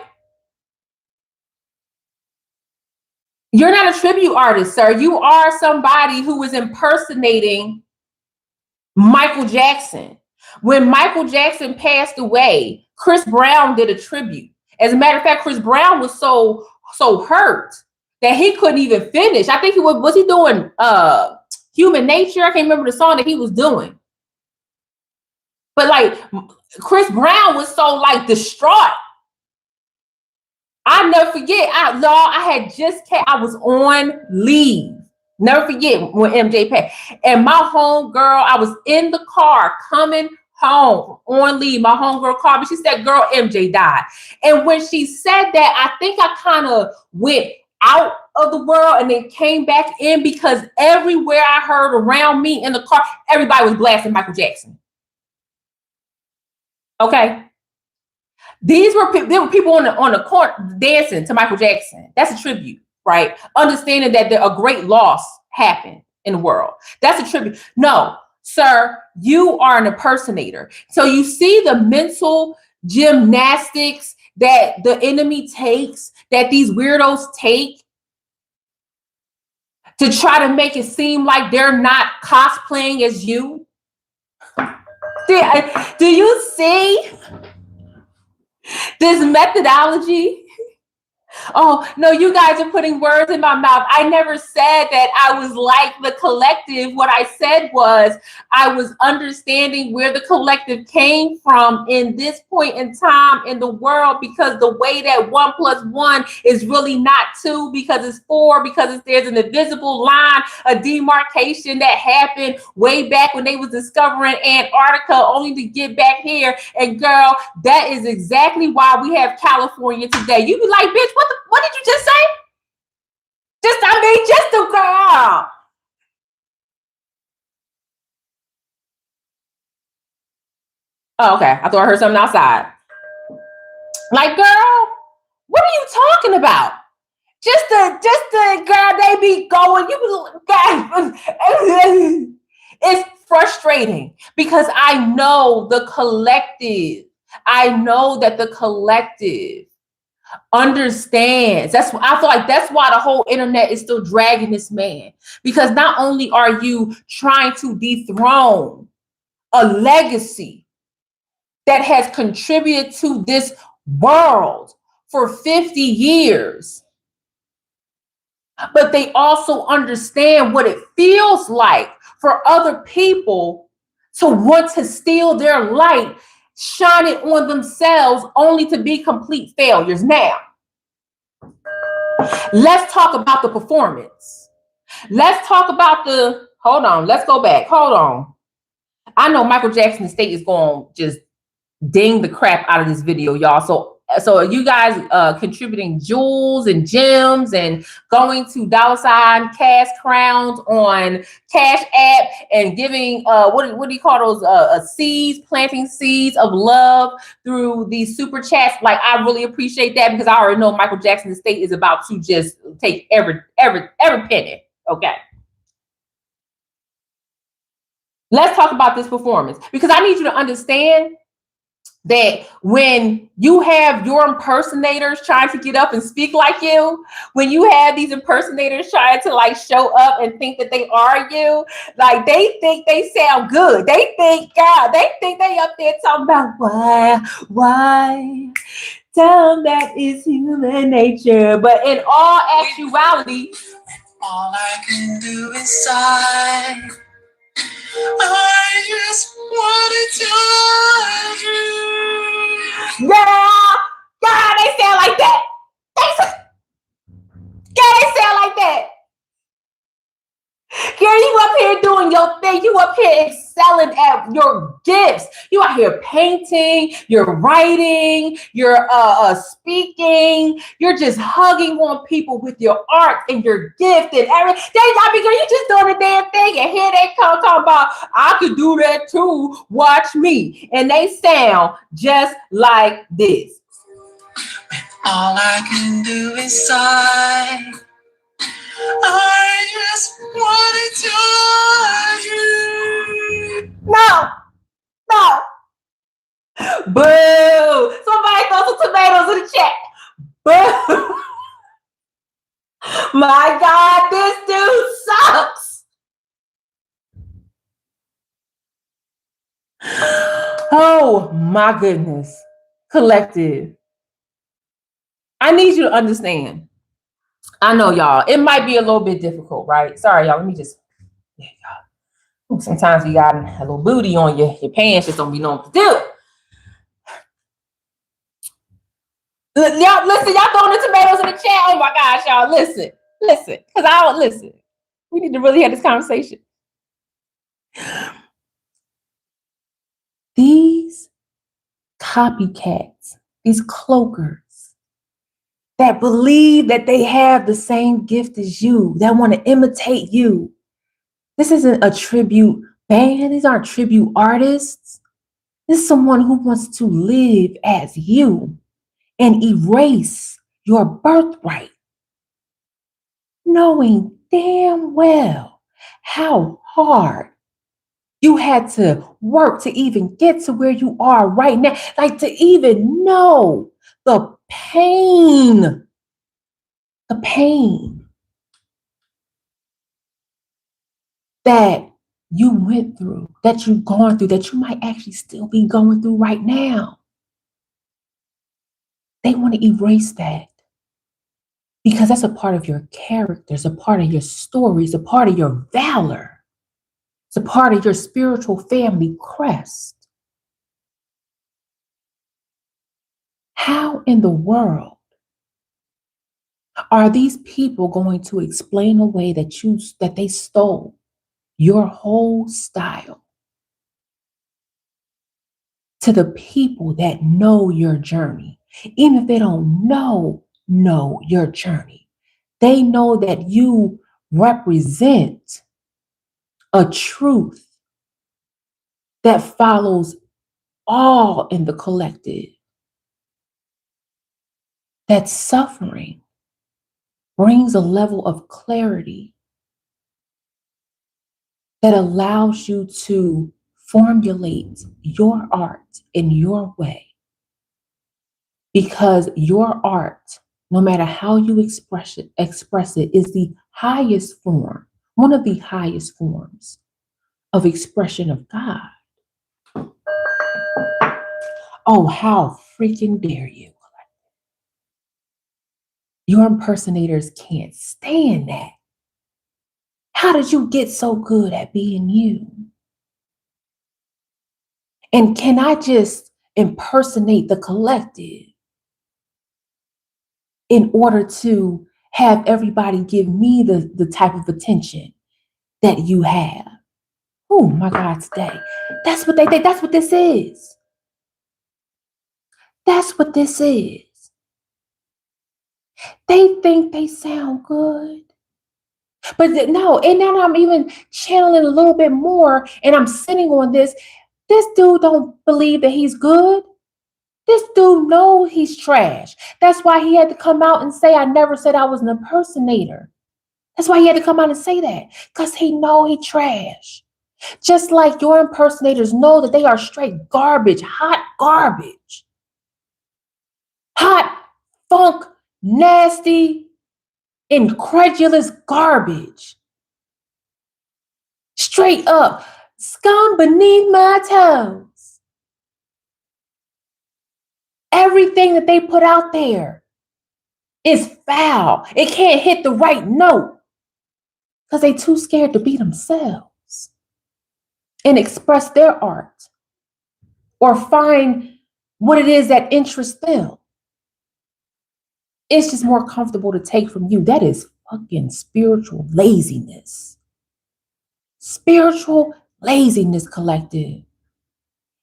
you're not a tribute artist, sir. You are somebody who is impersonating Michael Jackson. When Michael Jackson passed away, Chris Brown did a tribute. As a matter of fact, Chris Brown was so hurt that he couldn't even finish. I think he was he doing Human Nature? I can't remember the song that he was doing. But like Chris Brown was so like distraught. I never forget. I was on leave. Never forget when MJ passed. And my homegirl, I was in the car coming home on leave. My homegirl called me. She said, girl, MJ died. And when she said that, I think I kind of went out of the world and then came back in, because everywhere I heard around me in the car, everybody was blasting Michael Jackson. Okay. There were people on the court dancing to Michael Jackson. That's a tribute, right? Understanding that a great loss happened in the world. That's a tribute. No, sir, you are an impersonator. So you see the mental gymnastics that the enemy takes, that these weirdos take to try to make it seem like they're not cosplaying as you. Do you see this methodology? Oh, no, you guys are putting words in my mouth. I never said that I was like the collective. What I said was I was understanding where the collective came from in this point in time in the world, because the way that 1 + 1 is really not 2, because it's 4, because there's an invisible line, a demarcation that happened way back when they was discovering Antarctica, only to get back here. And girl, that is exactly why we have California today. You be like, bitch, what did you just say? Just a girl. Oh, okay. I thought I heard something outside. Like, girl, what are you talking about? Just the girl, they be going. It's frustrating because I know the collective. I know that the collective understands. I feel like that's why the whole internet is still dragging this man, because not only are you trying to dethrone a legacy that has contributed to this world for 50 years, but they also understand what it feels like for other people to want to steal their light, shine it on themselves, only to be complete failures. Now, let's talk about the performance. Let's talk about let's go back. Hold on. I know Michael Jackson's estate is going to just ding the crap out of this video, y'all. So you guys contributing jewels and gems and going to $ cash crowns on Cash App and giving what do you call those seeds, planting seeds of love through these super chats. Like, I really appreciate that, because I already know Michael Jackson's estate is about to just take every penny. Okay. Let's talk about this performance, because I need you to understand that when you have your impersonators trying to get up and speak like you, when you have these impersonators trying to like show up and think that they are you, like they think they sound good. They think, God, they think they up there talking about why, tell them that is human nature. But in all actuality, all I can do is sigh. I just want to tell you. Yeah, they sound like that. They sound like that. Girl, you up here doing your thing. You up here excelling at your gifts. You out here painting, you're writing, you're speaking, you're just hugging on people with your art and your gift and everything. I mean, girl, you just doing the damn thing, and here they come talking about, I could do that too. Watch me. And they sound just like this. All I can do is sigh. I just want to tell you. No. Boo. Somebody throw some tomatoes in the chat. Boo. My God, this dude sucks. Oh my goodness. Collective. I need you to understand. I know, y'all, it might be a little bit difficult, right? Sorry, y'all. Let me just, y'all. Sometimes you got a little booty on your pants, just don't be knowing what to do. Y'all, listen, y'all throwing the tomatoes in the chat. Oh my gosh, y'all, listen. Because I don't listen. We need to really have this conversation. These copycats, these cloakers that believe that they have the same gift as you, that want to imitate you. This isn't a tribute band. These aren't tribute artists. This is someone who wants to live as you and erase your birthright, knowing damn well how hard you had to work to even get to where you are right now. Like, to even know the pain that you went through, that you've gone through, that you might actually still be going through right now. They want to erase that, because that's a part of your character, it's a part of your story, it's a part of your valor, it's a part of your spiritual family crest. How in the world are these people going to explain away that they stole your whole style to the people that know your journey? Even if they don't know your journey, they know that you represent a truth that follows all in the collective. That suffering brings a level of clarity that allows you to formulate your art in your way. Because your art, no matter how you express it, is the highest form, one of the highest forms of expression of God. Oh, how freaking dare you. Your impersonators can't stand that. How did you get so good at being you? And can I just impersonate the collective in order to have everybody give me the type of attention that you have? Oh my God, today. That's what they think. That's what this is. That's what this is. They think they sound good. But no, and now I'm even channeling a little bit more, and I'm sitting on this. This dude don't believe that he's good. This dude knows he's trash. That's why he had to come out and say, I never said I was an impersonator. That's why he had to come out and say that, because he know he trash. Just like your impersonators know that they are straight garbage, hot garbage. Hot, funk, nasty, incredulous garbage. Straight up, scum beneath my toes. Everything that they put out there is foul. It can't hit the right note because they too scared to be themselves and express their art or find what it is that interests them. It's just more comfortable to take from you. That is fucking spiritual laziness. Spiritual laziness, collective.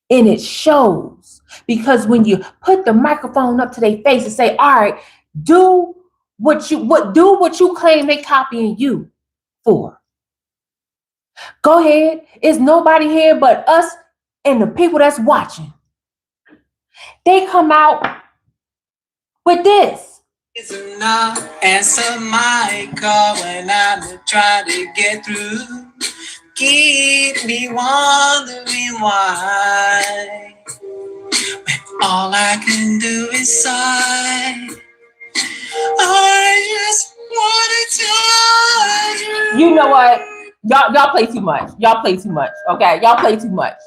And it shows, because when you put the microphone up to their face and say, all right, do what you claim they copying you for. Go ahead. It's nobody here but us and the people that's watching. They come out with this. It's enough. Answer my call when I'm trying to get through. Keep me wondering why. When all I can do is sigh. I just want to tell you. You know what? Y'all play too much. Y'all play too much. Okay? Y'all play too much.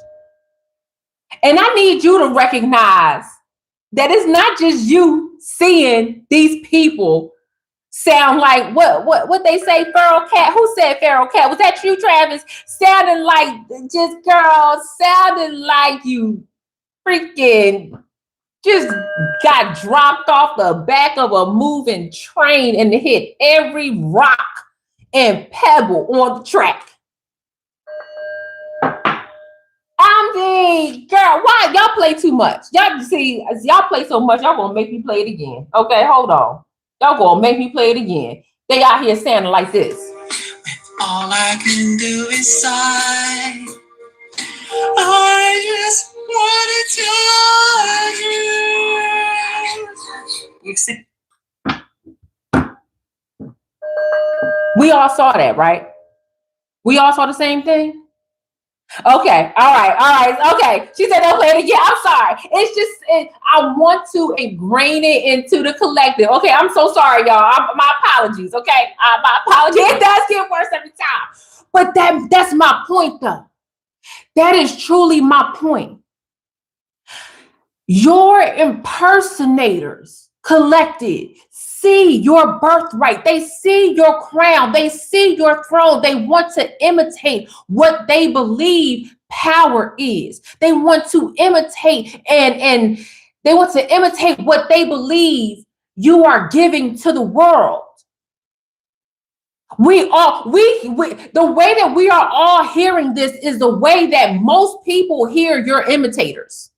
And I need you to recognize that it's not just you seeing these people sound like what they say, feral cat. Who said feral cat? Was that you, Travis? Sounding like just girls, sounding like you freaking just got dropped off the back of a moving train and hit every rock and pebble on the track. Girl, why y'all play too much? Y'all play so much, y'all gonna make me play it again. Okay, hold on. Y'all gonna make me play it again. They out here sounding like this. All I can do is sigh. I just want to tell you. You see? We all saw that, right? We all saw the same thing? Okay, all right, okay. She said don't play it again. I'm sorry. It's just, I want to ingrain it into the collective. Okay, I'm so sorry, y'all. My apologies, okay? My apologies. It does get worse every time. But that's my point, though. That is truly my point. Your impersonators collected see your birthright. They see your crown. They see your throne. They want to imitate what they believe power is. They want to imitate and they want to imitate what they believe you are giving to the world. The way that we are all hearing this is the way that most people hear your imitators.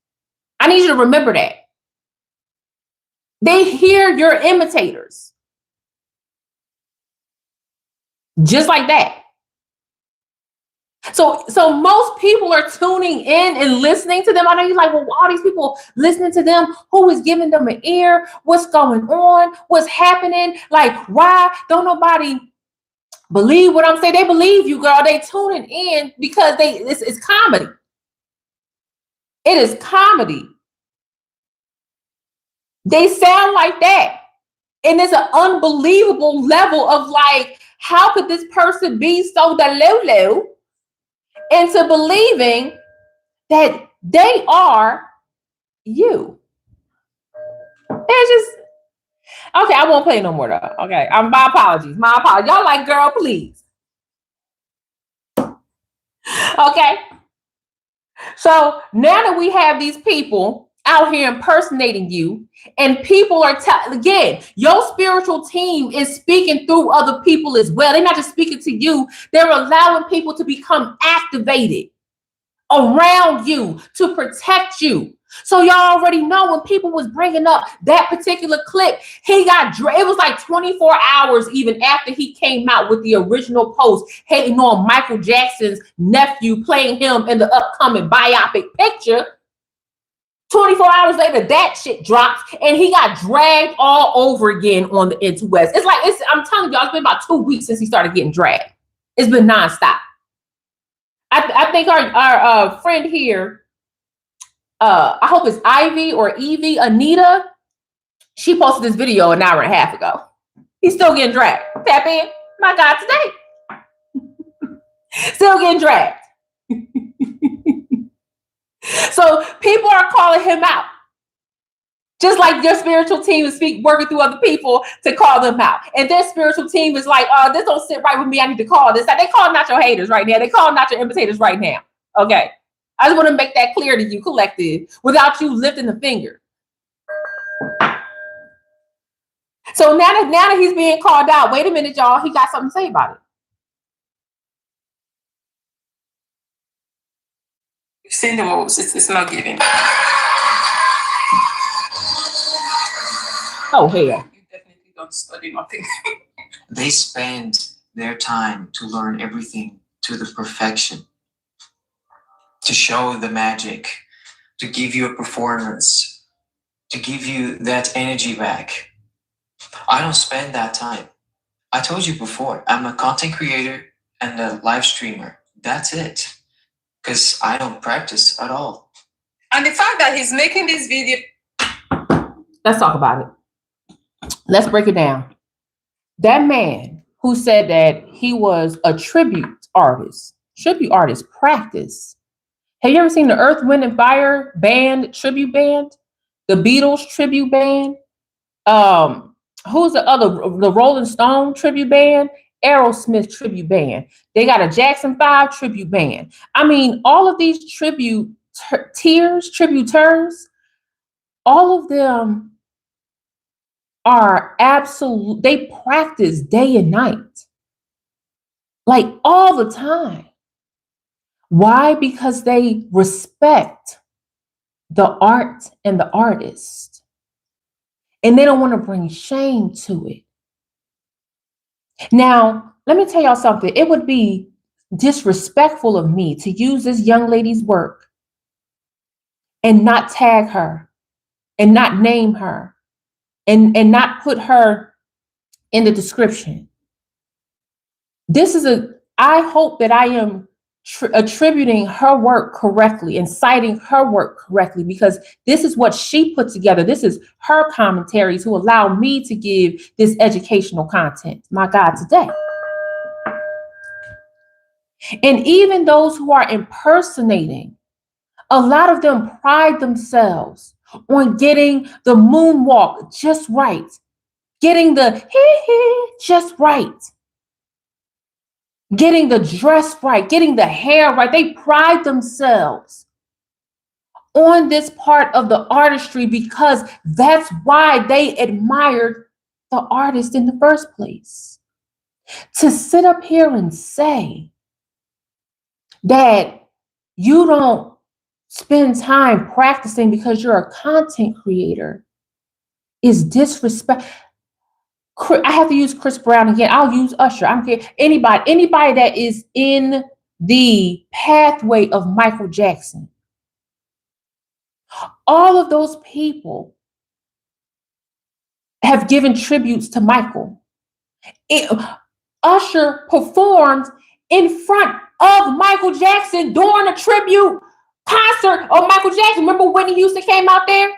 I need you to remember that. They hear your imitators. Just like that. So most people are tuning in and listening to them. I know you're like, well, all these people listening to them, who is giving them an ear? What's going on? What's happening? Like, why don't nobody believe what I'm saying? They believe you, girl. They tuning in because it's comedy. It is comedy. They sound like that. And it's an unbelievable level of like, how could this person be so delulu into believing that they are you? It's just, okay, I won't play no more though. Okay, my apologies. Y'all like, girl, please. Okay. So now that we have these people out here impersonating you, and people are again, your spiritual team is speaking through other people as well. They're not just speaking to you, they're allowing people to become activated around you to protect you So y'all already know when people was bringing up that particular clip, he got it was like 24 hours even after he came out with the original post hating on Michael Jackson's nephew playing him in the upcoming biopic picture. 24 hours later, that shit drops and he got dragged all over again on the interwebs. I'm telling y'all, it's been about 2 weeks since he started getting dragged. It's been nonstop. I think our friend here, I hope it's Ivy or Evie, Anita, she posted this video an hour and a half ago. He's still getting dragged. Tap in. My God, today. Still getting dragged. So people are calling him out. Just like your spiritual team is working through other people to call them out. And their spiritual team is like, this don't sit right with me. I need to call this. They calling out your haters right now. They calling out your imitators right now. Okay. I just want to make that clear to you, collective, without you lifting the finger. So now that he's being called out, wait a minute, y'all, he got something to say about it. You've seen the moves. It's not giving. Oh, hell. You definitely don't study nothing. They spend their time to learn everything to the perfection, to show the magic, to give you a performance, to give you that energy back. I don't spend that time. I told you before, I'm a content creator and a live streamer. That's it. Because I don't practice at all. And the fact that he's making this video. Let's talk about it. Let's break it down. That man who said that he was a tribute artist practice. Have you ever seen the Earth, Wind, and Fire band, tribute band? The Beatles tribute band? Who's the other? The Rolling Stone tribute band? Aerosmith tribute band. They got a Jackson 5 tribute band. I mean, all of these tributeurs, all of them are absolute. They practice day and night, like all the time. Why? Because they respect the art and the artist, and they don't want to bring shame to it. Now, let me tell y'all something. It would be disrespectful of me to use this young lady's work and not tag her and not name her and not put her in the description. I hope that I am attributing her work correctly and citing her work correctly, because this is what she put together. This is her commentaries who allow me to give this educational content. My God, today. And even those who are impersonating, a lot of them pride themselves on getting the moonwalk just right, getting the hee just right, getting the dress right, getting the hair right. They pride themselves on this part of the artistry because that's why they admired the artist in the first place. To sit up here and say that you don't spend time practicing because you're a content creator is disrespect. I have to use Chris Brown again. I'll use Usher. I don't care. Anybody that is in the pathway of Michael Jackson. All of those people have given tributes to Michael. Usher performed in front of Michael Jackson during a tribute concert of Michael Jackson. Remember Whitney Houston came out there?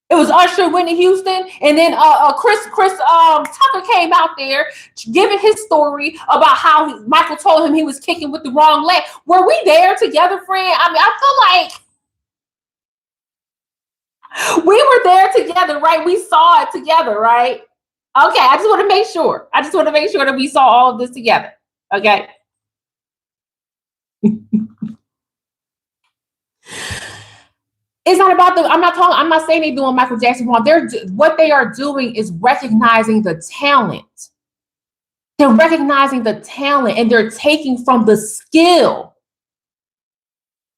It was Usher, Whitney Houston, and then Chris Tucker came out there giving his story about how Michael told him he was kicking with the wrong leg. Were we there together, friend? I mean, I feel like we were there together, right? We saw it together, right? Okay, I just want to make sure. I just want to make sure that we saw all of this together. Okay. It's not about I'm not saying they're doing Michael Jackson wrong. What they are doing is recognizing the talent. They're recognizing the talent and they're taking from the skill,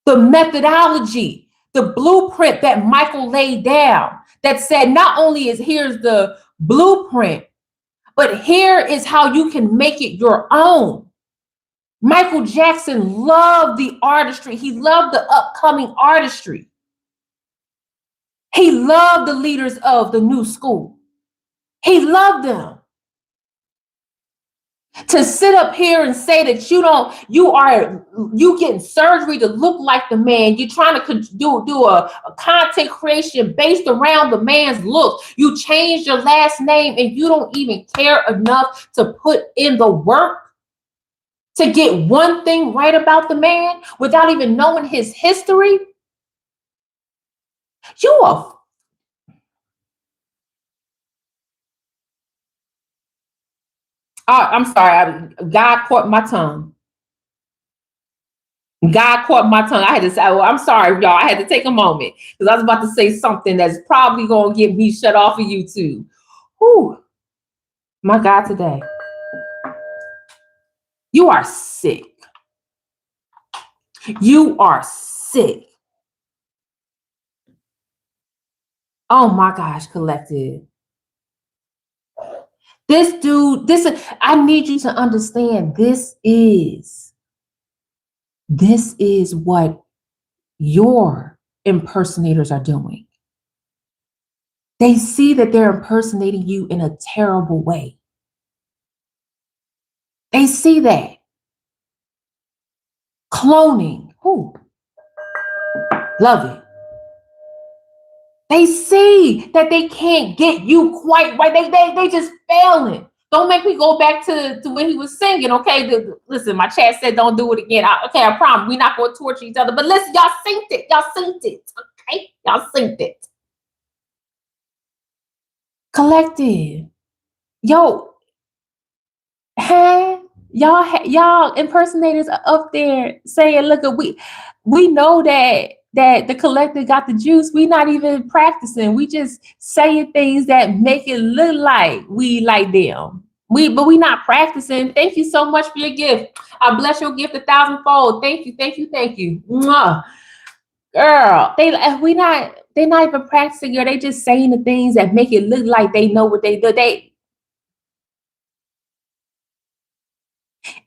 the methodology, the blueprint that Michael laid down that said not only is here's the blueprint, but here is how you can make it your own. Michael Jackson loved the artistry. He loved the upcoming artistry. He loved the leaders of the new school. He loved them. To sit up here and say that you getting surgery to look like the man, you're trying to do a content creation based around the man's look. You changed your last name and you don't even care enough to put in the work to get one thing right about the man without even knowing his history. I'm sorry, God caught my tongue. God caught my tongue. I had to say, I'm sorry, y'all. I had to take a moment because I was about to say something that's probably going to get me shut off of YouTube. Whew. My God, today. You are sick. You are sick. Oh my gosh, collective. I need you to understand this is what your impersonators are doing. They see that they're impersonating you in a terrible way. They see that. Cloning. Who? Love it. They see that they can't get you quite right. They just failing. Don't make me go back to when he was singing, okay? Listen, my chat said don't do it again. I promise we're not going to torture each other. But listen, y'all synced it. Y'all synced it, okay? Y'all synced it. Collective. Yo, hey, y'all impersonators are up there saying, look, we know that the collective got the juice. We not even practicing. We just saying things that make it look like we like them. But we not practicing. Thank you so much for your gift. I bless your gift 1,000-fold. Thank you. Mwah. Girl, they're not even practicing, girl. They just saying the things that make it look like they know what they do.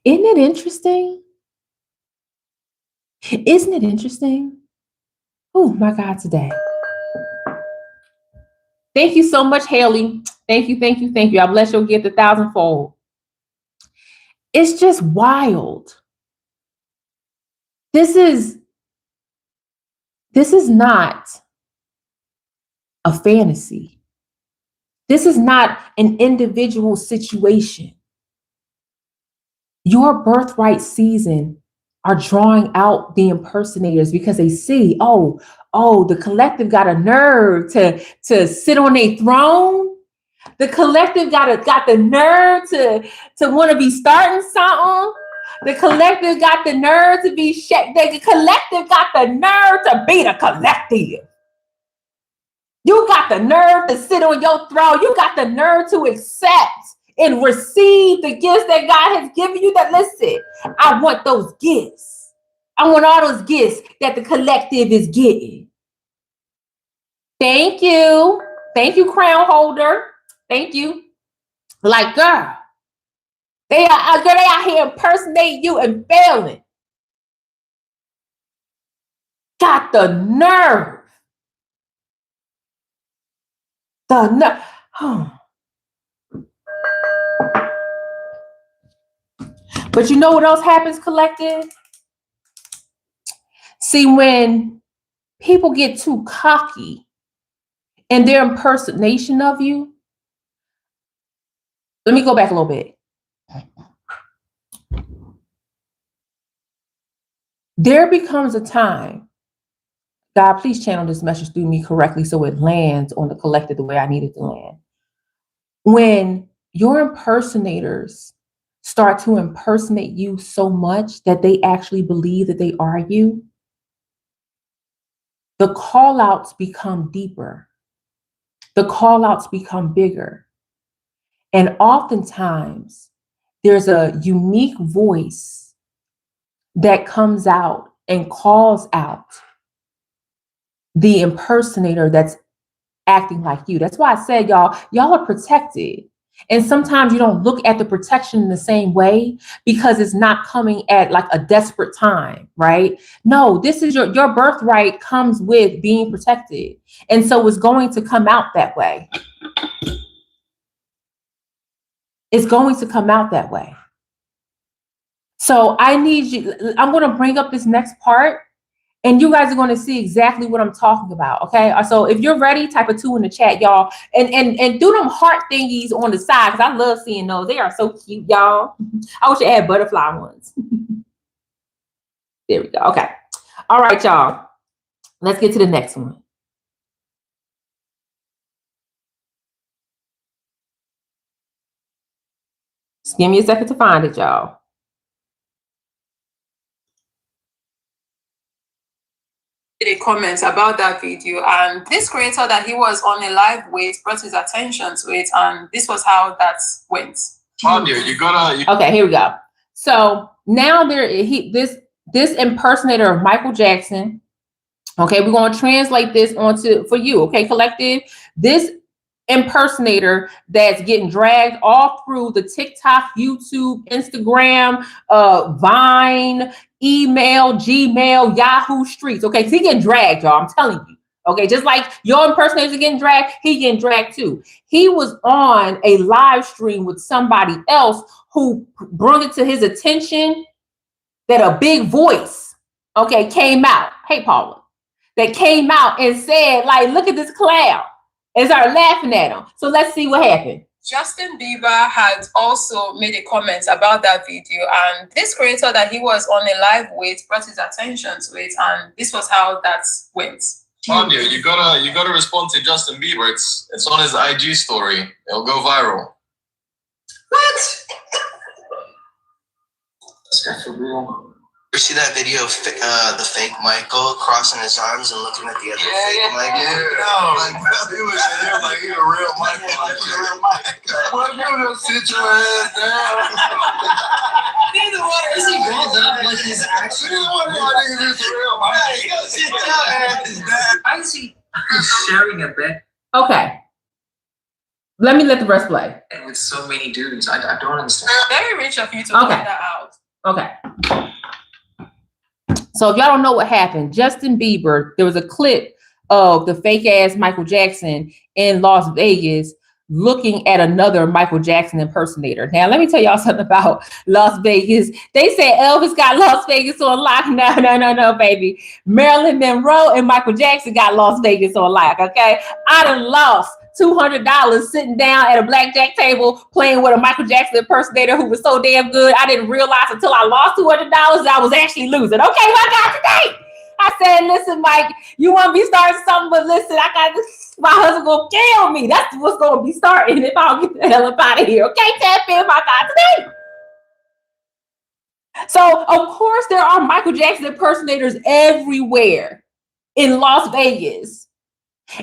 Isn't it interesting? Isn't it interesting? Oh my God, today. Thank you so much, Haley. Thank you. I bless your gift 1,000-fold. It's just wild. This is not a fantasy. This is not an individual situation. Your birthright season are drawing out the impersonators because they see, oh, the collective got a nerve to sit on a throne. The collective got the nerve to want to be starting something. The collective got the nerve to be the collective got the nerve to be the collective. You got the nerve to sit on your throne. You got the nerve to accept and receive the gifts that God has given you. That listen, I want those gifts. I want all those gifts that the collective is getting. Thank you, crown holder. Thank you. Like, girl, they out here impersonating you and failing. Got the nerve. The nerve. But you know what else happens, collective? See, when people get too cocky in their impersonation of you, let me go back a little bit. There becomes a time, God, please channel this message through me correctly so it lands on the collective the way I need it to land. When your impersonators start to impersonate you so much that they actually believe that they are you, the call outs become deeper. The call outs become bigger. And oftentimes there's a unique voice that comes out and calls out the impersonator that's acting like you. That's why I said y'all are protected. And sometimes you don't look at the protection in the same way because it's not coming at like a desperate time, right? No, this is your birthright comes with being protected. And so it's going to come out that way. It's going to come out that way. So I need you, I'm going to bring up this next part and you guys are going to see exactly what I'm talking about. Okay. So if you're ready, type a 2 in the chat, y'all, and do them heart thingies on the side. Cause I love seeing those. They are so cute, y'all. I wish I had butterfly ones. There we go. Okay. All right, y'all. Let's get to the next one. Just give me a second to find it, y'all. The comments about that video, and this creator that he was on a live with brought his attention to it, and this was how that went. Okay, here we go. So now this impersonator of Michael Jackson. Okay, we're going to translate this onto for you. Okay, collective. This impersonator that's getting dragged all through the TikTok, YouTube, Instagram, Vine, email, Gmail, Yahoo streets. Okay, because he getting dragged, y'all. I'm telling you. Okay, just like your impersonators are getting dragged, he getting dragged too. He was on a live stream with somebody else who brought it to his attention that a big voice, okay, came out. Hey, Paula. That came out and said, like, look at this clown. And started laughing at him. So let's see what happened. Justin Bieber had also made a comment about that video, and this creator that he was on a live with brought his attention to it, and this was how that went. Tanya, you gotta respond to Justin Bieber. It's on his IG story. It'll go viral. What? This guy for real. You see that video of the fake Michael crossing his arms and looking at the other fake Michael? No, like he was here like he a real Michael. Like he a real Michael. Well, you gonna sit your ass down. Neither one is he rolled up like his actual. Neither one of y'all niggas is real Michael. You gotta sit your ass down. I see he's sharing a bed. Okay. Let me let the rest play. And with so many dudes, I don't understand. Very rich of you to point that out. Okay. So if y'all don't know what happened, Justin Bieber, there was a clip of the fake ass Michael Jackson in Las Vegas looking at another Michael Jackson impersonator. Now, let me tell y'all something about Las Vegas. They said Elvis got Las Vegas on lock. No, baby. Marilyn Monroe and Michael Jackson got Las Vegas on lock, okay? I done lost $200 sitting down at a blackjack table playing with a Michael Jackson impersonator who was so damn good. I didn't realize until I lost $200 that I was actually losing. Okay, my God, today. I said, listen, Mike, you want me starting something, but listen, I got this. My husband gonna kill me. That's what's gonna be starting if I don't get the hell up out of here. Okay, tap in, my God, today. So, of course, there are Michael Jackson impersonators everywhere in Las Vegas.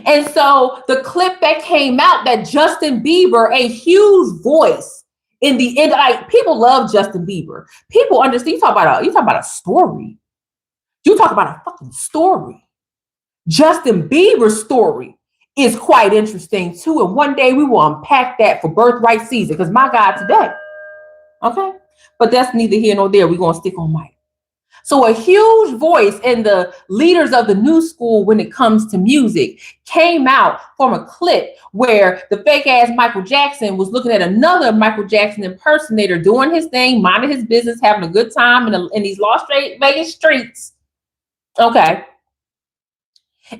And so the clip that came out that Justin Bieber, a huge voice in the end, like people love Justin Bieber. People understand. You talk about a story. You talk about a fucking story. Justin Bieber's story is quite interesting too. And one day we will unpack that for birthright season because my God, today. Okay. But that's neither here nor there. We're going to stick on Mike. So a huge voice in the leaders of the new school when it comes to music came out from a clip where the fake ass Michael Jackson was looking at another Michael Jackson impersonator doing his thing, minding his business, having a good time in these Las Vegas streets. Okay.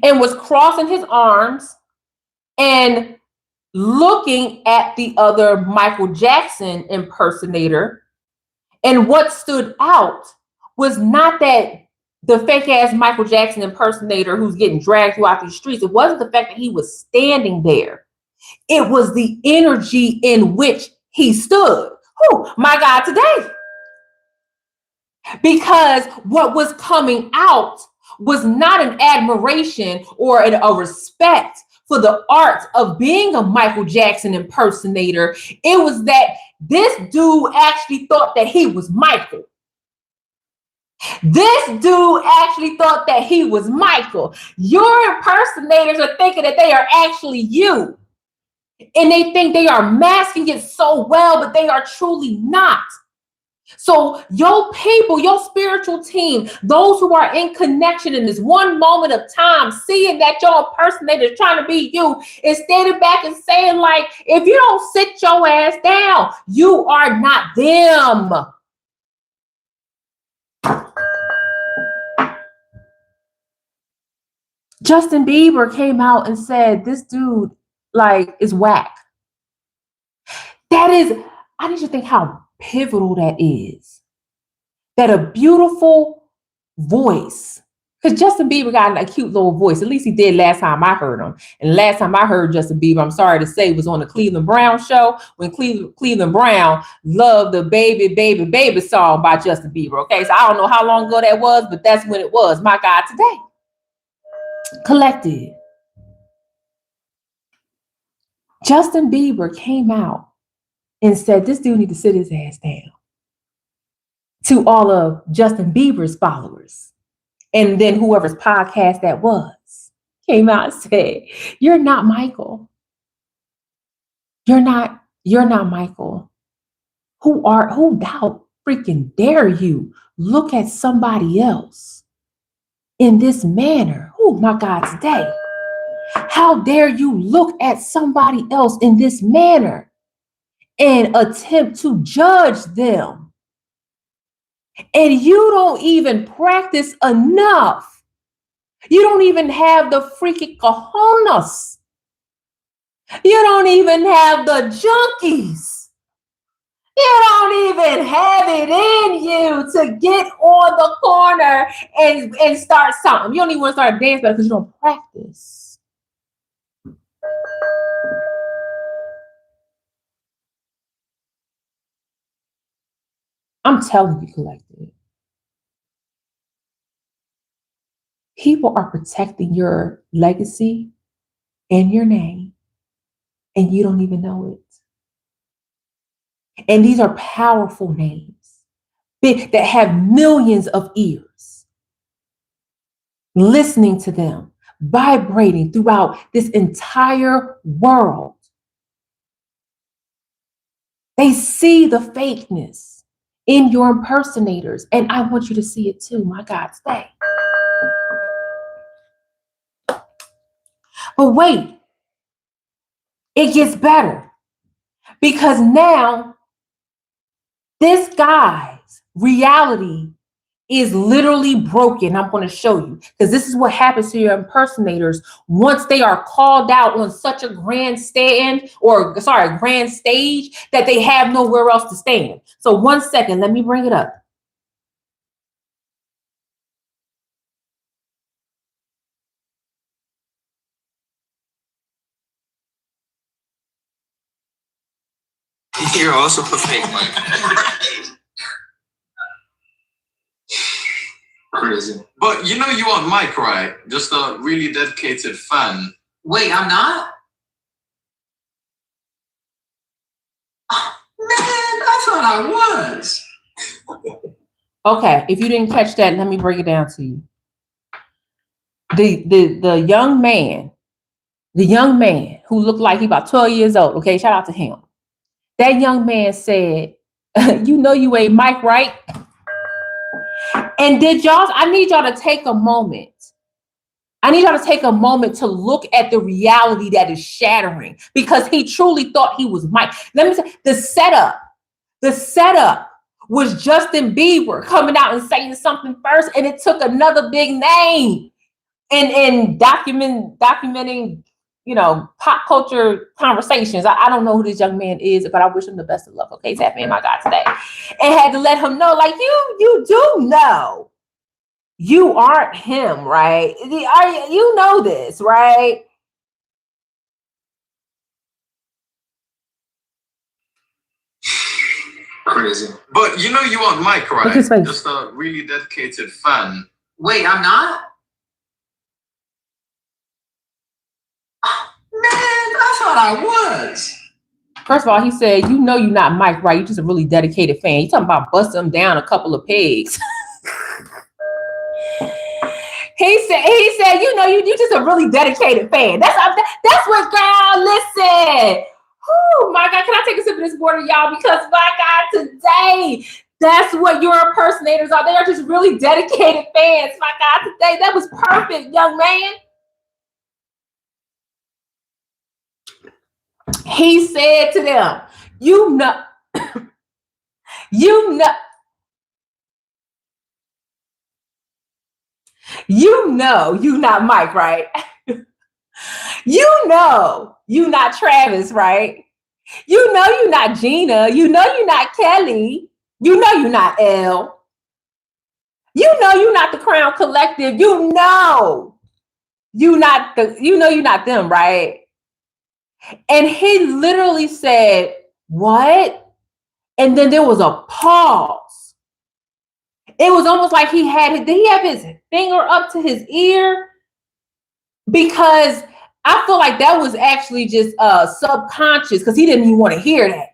And was crossing his arms and looking at the other Michael Jackson impersonator. And what stood out was not that the fake ass Michael Jackson impersonator who's getting dragged throughout these streets. It wasn't the fact that he was standing there. It was the energy in which he stood. Oh my God, today. Because what was coming out was not an admiration or a respect for the art of being a Michael Jackson impersonator. It was that this dude actually thought that he was Michael. This dude actually thought that he was Michael. Your impersonators are thinking that they are actually you. And they think they are masking it so well, but they are truly not. So your people, your spiritual team, those who are in connection in this one moment of time, seeing that your impersonator is trying to be you, is standing back and saying, like, if you don't sit your ass down, you are not them. Justin Bieber came out and said, this dude, like, is whack. That is, I need you to think how pivotal that is. That a beautiful voice, because Justin Bieber got a cute little voice. At least he did last time I heard him. And last time I heard Justin Bieber, I'm sorry to say, was on the Cleveland Brown show when Cleveland Brown loved the Baby, Baby, Baby song by Justin Bieber. Okay, so I don't know how long ago that was, but that's when it was. My God, today. Collective. Justin Bieber came out and said, this dude need to sit his ass down. To all of Justin Bieber's followers. And then whoever's podcast that was came out and said, you're not Michael. You're not Michael. How freaking dare you look at somebody else in this manner? Oh my God, today. How dare you look at somebody else in this manner and attempt to judge them? And you don't even practice enough. You don't even have the freaking cojones. You don't even have the junkies. You don't even have it in you to get on the corner and start something. You don't even want to start dancing because you don't practice. I'm telling you, collective. People are protecting your legacy and your name, and you don't even know it. And these are powerful names that have millions of ears listening to them, vibrating throughout this entire world. They see the fakeness in your impersonators, and I want you to see it too, my God, today. But wait, it gets better, because now this guy's reality is literally broken. I'm going to show you, because this is what happens to your impersonators once they are called out on such a grand stage that they have nowhere else to stand. So 1 second, let me bring it up. You're also a fake Mike. Crazy. But you know you want Mike, right? Just a really dedicated fan. Wait, I'm not? Oh, man, I thought I was. Okay, if you didn't catch that, let me break it down to you. The young man who looked like he about 12 years old, okay, shout out to him. That young man said, you know you ain't Mike, right? And I need y'all to take a moment. I need y'all to take a moment to look at the reality that is shattering, because he truly thought he was Mike. Let me say, the setup was Justin Bieber coming out and saying something first, and it took another big name and documenting, pop culture conversations. I don't know who this young man is, but I wish him the best of luck. Okay, tap in, my God, today. And had to let him know, like, you do know you aren't him, right? You know this, right? Crazy. But you know you want Mike, right? Look his face. Just a really dedicated fan. Wait, I'm not? Oh, man, I thought I was. First of all, he said, you know you're not Mike, right? You're just a really dedicated fan. You talking about busting him down a couple of pegs. He said, you know, you just a really dedicated fan. That's what, girl, listen. Oh my God, can I take a sip of this water, y'all? Because my God, today, that's what your impersonators are. They are just really dedicated fans. My God, today, that was perfect, young man. He said to them, you know, you know, you not Mike, right? You know, you not Travis, right? You know, you not Gina. You know, you not Kelly. You know, you not Elle. You know, you not the Crown Collective. You know, you not them, right? And he literally said, what? And then there was a pause. It was almost like did he have his finger up to his ear? Because I feel like that was actually just subconscious, because he didn't even want to hear that.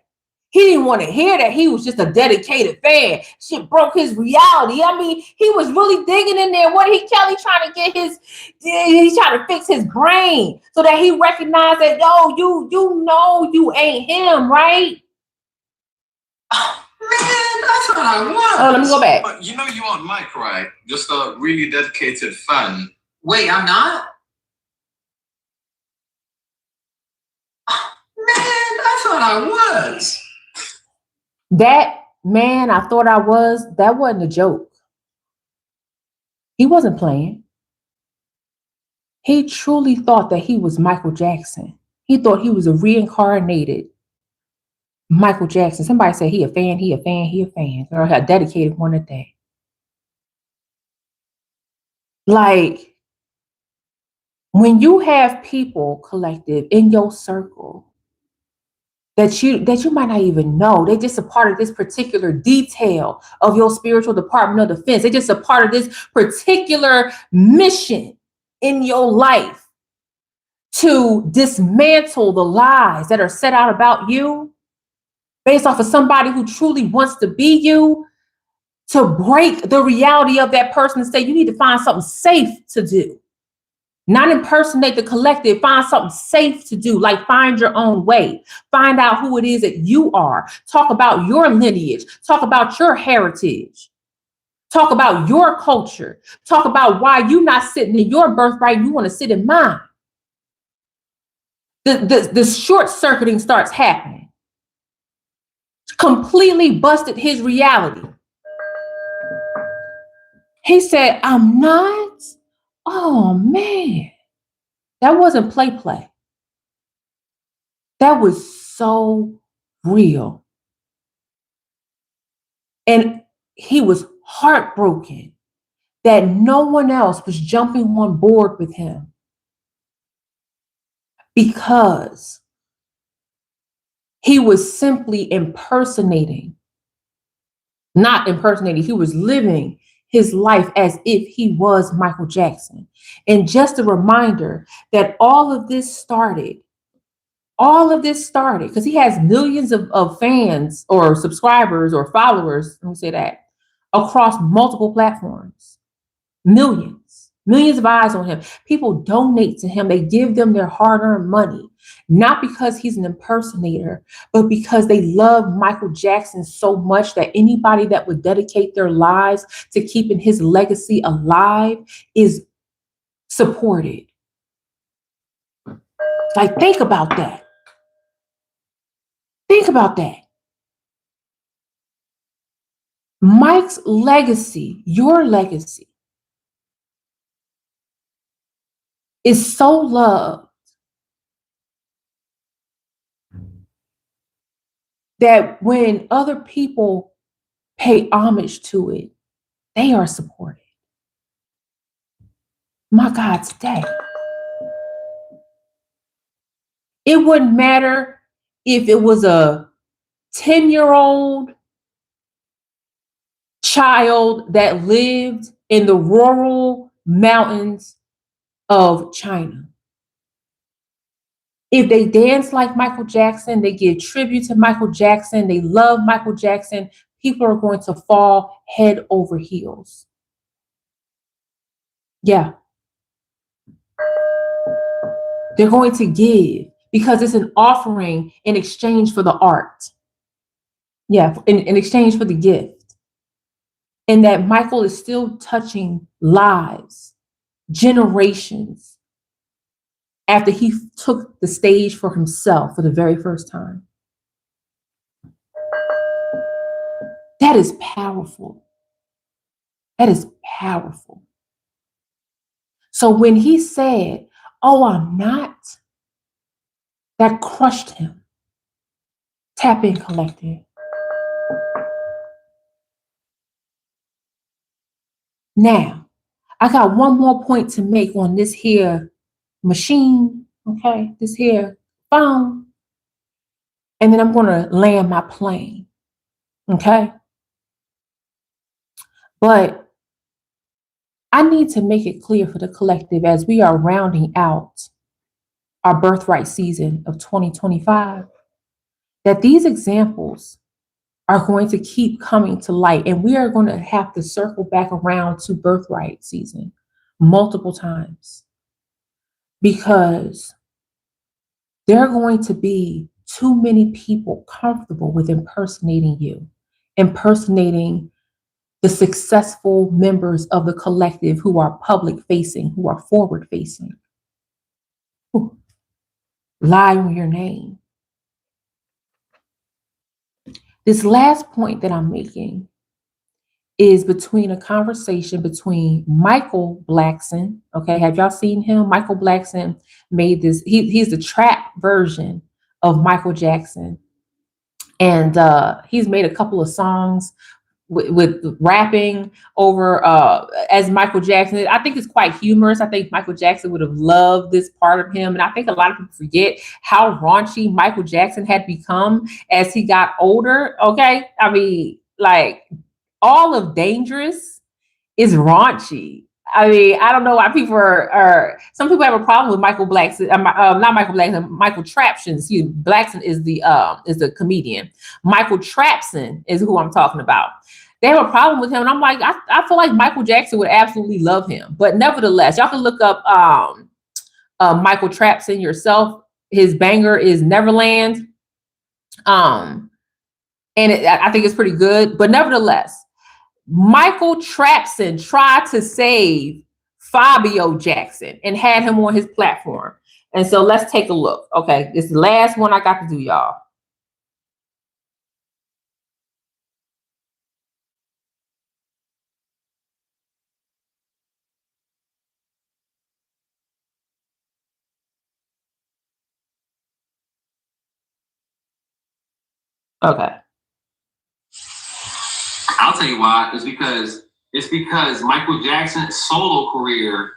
He didn't want to hear that. He was just a dedicated fan. Shit broke his reality. I mean, he was really digging in there. Kelly trying to get he's trying to fix his brain so that he recognized that, yo, you know you ain't him, right? Man, I thought I was. Oh, let me go back. But you know you aren't Mike, right? Just a really dedicated fan. Wait, I'm not? Man, I thought I was. That man, I thought I was, that wasn't a joke. He wasn't playing. He truly thought that he was Michael Jackson. He thought he was a reincarnated Michael Jackson. Somebody said he a fan. Or a dedicated one at that. Like, when you have people collective in your circle that you might not even know, they're just a part of this particular detail of your spiritual Department of Defense. They're just a part of this particular mission in your life to dismantle the lies that are set out about you based off of somebody who truly wants to be you, to break the reality of that person and say, you need to find something safe to do. Not impersonate the collective, find something safe to do, like find your own way, find out who it is that you are, talk about your lineage, talk about your heritage, talk about your culture, talk about why you're not sitting in your birthright, you want to sit in mine. The short circuiting starts happening. Completely busted his reality. He said, I'm not. Oh man. That wasn't play. That was so real. And he was heartbroken that no one else was jumping on board with him, because he was simply not impersonating, he was living his life as if he was Michael Jackson. And just a reminder that all of this started because he has millions of fans or subscribers or followers, let me say that, across multiple platforms. Millions of eyes on him. People donate to him. They give them their hard-earned money, not because he's an impersonator, but because they love Michael Jackson so much that anybody that would dedicate their lives to keeping his legacy alive is supported. Like, think about that. Think about that. Mike's legacy, your legacy, is so loved that when other people pay homage to it, they are supported. My God, today. It wouldn't matter if it was a 10-year-old child that lived in the rural mountains of China. If they dance like Michael Jackson, they give tribute to Michael Jackson, they love Michael Jackson, people are going to fall head over heels. Yeah. They're going to give because it's an offering in exchange for the art. Yeah, in exchange for the gift. And that Michael is still touching lives, generations, after he took the stage for himself for the very first time. That is powerful. That is powerful. So when he said, "Oh, I'm not," that crushed him. Tap in, collective. Now, I got one more point to make on this here machine, okay? This here phone. And then I'm going to land my plane, okay? But I need to make it clear for the collective as we are rounding out our birthright season of 2025 that these examples are going to keep coming to light, and we are going to have to circle back around to birthright season multiple times because there are going to be too many people comfortable with impersonating you, impersonating the successful members of the collective who are public facing, who are forward facing. Lie on your name. This last point that I'm making is between a conversation between Michael Blackson. Okay, have y'all seen him? Michael Blackson made this, he's the trap version of Michael Jackson. And he's made a couple of songs with rapping over as Michael Jackson. I think it's quite humorous. I think Michael Jackson would have loved this part of him. And I think a lot of people forget how raunchy Michael Jackson had become as he got older. Okay. I mean, like all of Dangerous is raunchy. I mean, I don't know why people are some people have a problem with Michael Blackson, not Michael Blackson, Michael Trapson. Excuse me, Blackson is the comedian. Michael Trapson is who I'm talking about. They have a problem with him, and I'm like, I feel like Michael Jackson would absolutely love him. But nevertheless, y'all can look up Michael Trapson yourself. His banger is Neverland, and I think it's pretty good. But nevertheless, Michael Trapson tried to save Fabio Jackson and had him on his platform. And so let's take a look. Okay, this is the last one I got to do, y'all. Okay. I'll tell you why. It's because Michael Jackson's solo career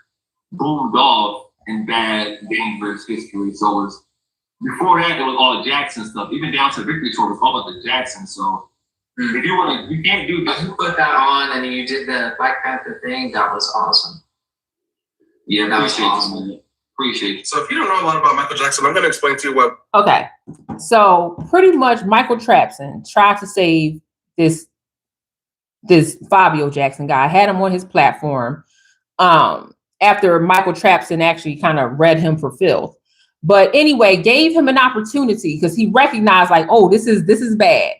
boomed off in Bad, Dangerous history. So it was before that, it was all Jackson stuff. Even down to Victory Tour was all about the Jacksons. So if you want to, you can't do this. You put that on and you did the Black Panther thing. That was awesome. Yeah, that was awesome. You. Appreciate it. So if you don't know a lot about Michael Jackson, I'm going to explain to you what. Okay. So pretty much Michael Trapson tried to save this Fabio Jackson guy, had him on his platform after Michael Trapson actually kind of read him for filth. But anyway, gave him an opportunity because he recognized like, oh, this is bad.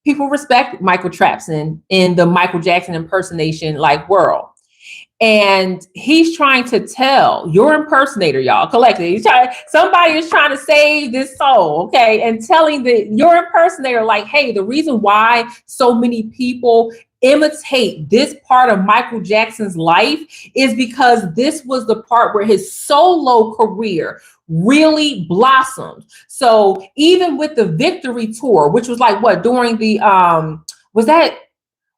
People respect Michael Trapson in the Michael Jackson impersonation like world. And he's trying to tell your impersonator, y'all, collectively. Somebody is trying to save this soul, okay? And telling your impersonator, like, hey, the reason why so many people imitate this part of Michael Jackson's life is because this was the part where his solo career really blossomed. So even with the Victory Tour, which was like what during the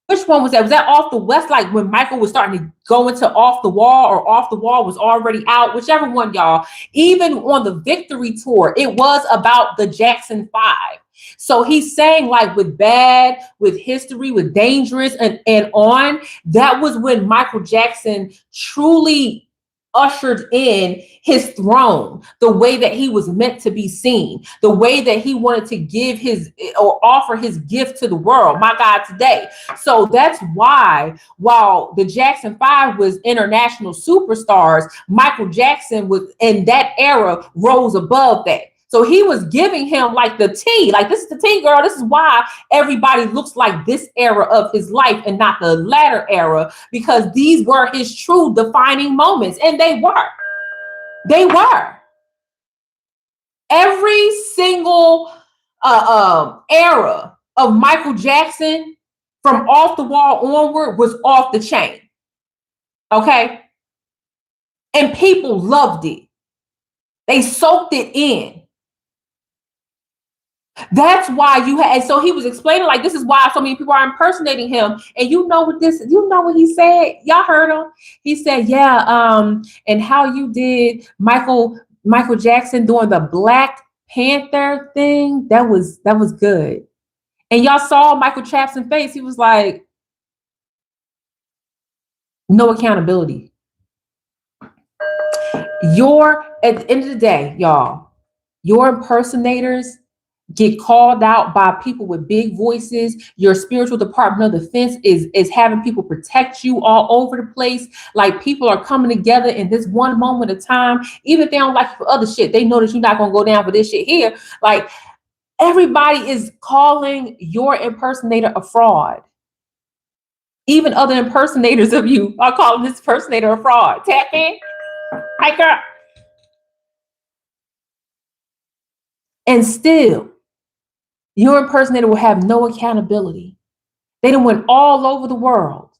which one was that? Was that Off the West? Like when Michael was starting to go into Off the Wall, or Off the Wall was already out, whichever one, y'all. Even on the Victory Tour, it was about the Jackson 5. So he's saying like with Bad, with History, with Dangerous and on, that was when Michael Jackson truly ushered in his throne, the way that he was meant to be seen, the way that he wanted to give his or offer his gift to the world, my God, today. So that's why, while the Jackson 5 was international superstars, Michael Jackson was in that era rose above that. So he was giving him like the tea, like, this is the tea, girl. This is why everybody looks like this era of his life and not the latter era, because these were his true defining moments. And they were. They were. Every single era of Michael Jackson from Off the Wall onward was off the chain. Okay? And people loved it. They soaked it in. That's why you had, and so he was explaining, like, this is why so many people are impersonating him. And you know what he said? Y'all heard him. He said, yeah, and how you did Michael Jackson doing the Black Panther thing, that was good. And y'all saw Michael Jackson's face. He was like, no accountability. At the end of the day, y'all, your impersonators get called out by people with big voices. Your spiritual Department of Defense is having people protect you all over the place. Like, people are coming together in this one moment of time. Even if they don't like you for other shit, they know that you're not going to go down for this shit here. Like, everybody is calling your impersonator a fraud. Even other impersonators of you are calling this impersonator a fraud. Tap in. Hi, girl. And still, your impersonator will have no accountability. They done went all over the world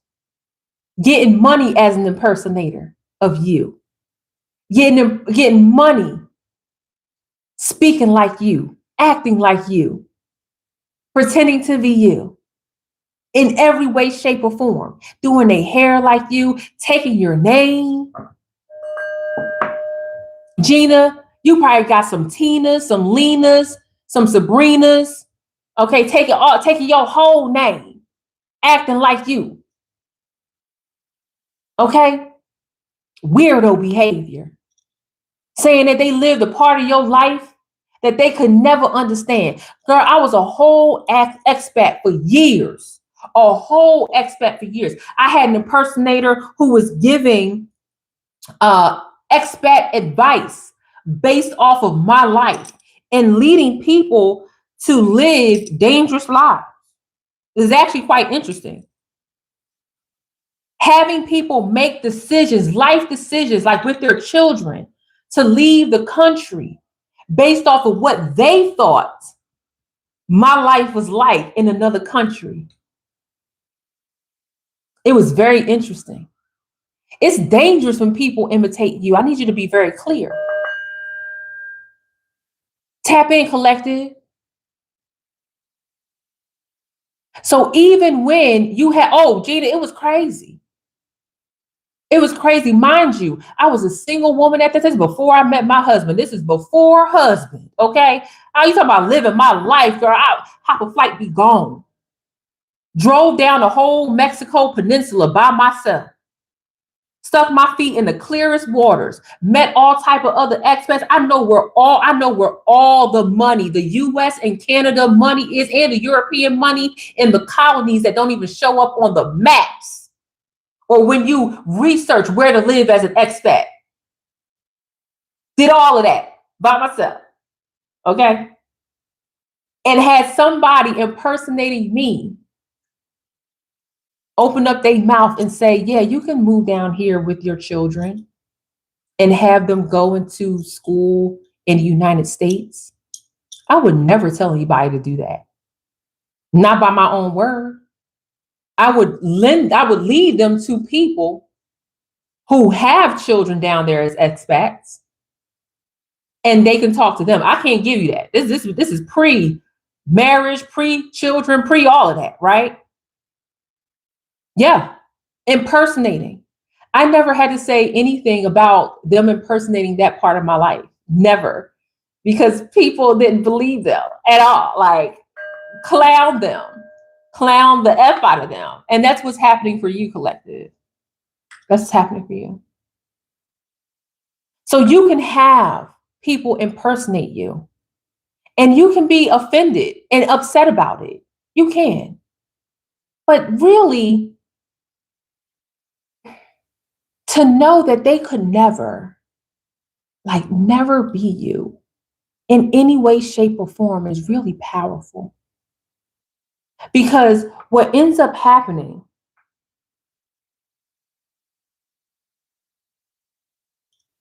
getting money as an impersonator of you, getting money, speaking like you, acting like you, pretending to be you in every way, shape, or form, doing their hair like you, taking your name. Gina, you probably got some Tinas, some Lenas, some Sabrinas. Okay, taking your whole name, acting like you. Okay? Weirdo behavior. Saying that they lived a part of your life that they could never understand. Girl, I was a whole expat for years. A whole expat for years. I had an impersonator who was giving expat advice based off of my life and leading people to live dangerous lives. It's actually quite interesting. Having people make decisions, life decisions, like with their children, to leave the country based off of what they thought my life was like in another country. It was very interesting. It's dangerous when people imitate you. I need you to be very clear. Tap in, collective. So even when you had, oh, Gina, it was crazy. It was crazy. Mind you, I was a single woman at the time before I met my husband. This is before husband, okay? How you talking about living my life, girl? I hop a flight, be gone. Drove down the whole Mexico peninsula by myself. Stuck my feet in the clearest waters. Met all type of other expats. I know where all the money, the US and Canada money is, and the European money in the colonies that don't even show up on the maps. Or when you research where to live as an expat. Did all of that by myself. Okay? And had somebody impersonating me open up their mouth and say, yeah, you can move down here with your children and have them go into school in the United States. I would never tell anybody to do that. Not by my own word. I would lead them to people who have children down there as expats, and they can talk to them. I can't give you that. This is pre-marriage, pre-children, pre-all of that, right? Yeah, impersonating. I never had to say anything about them impersonating that part of my life. Never. Because people didn't believe them at all. Like, clown them. Clown the F out of them. And that's what's happening for you, collective. That's what's happening for you. So you can have people impersonate you, and you can be offended and upset about it. You can. But really, to know that they could never, like never be you in any way, shape, or form is really powerful. Because what ends up happening,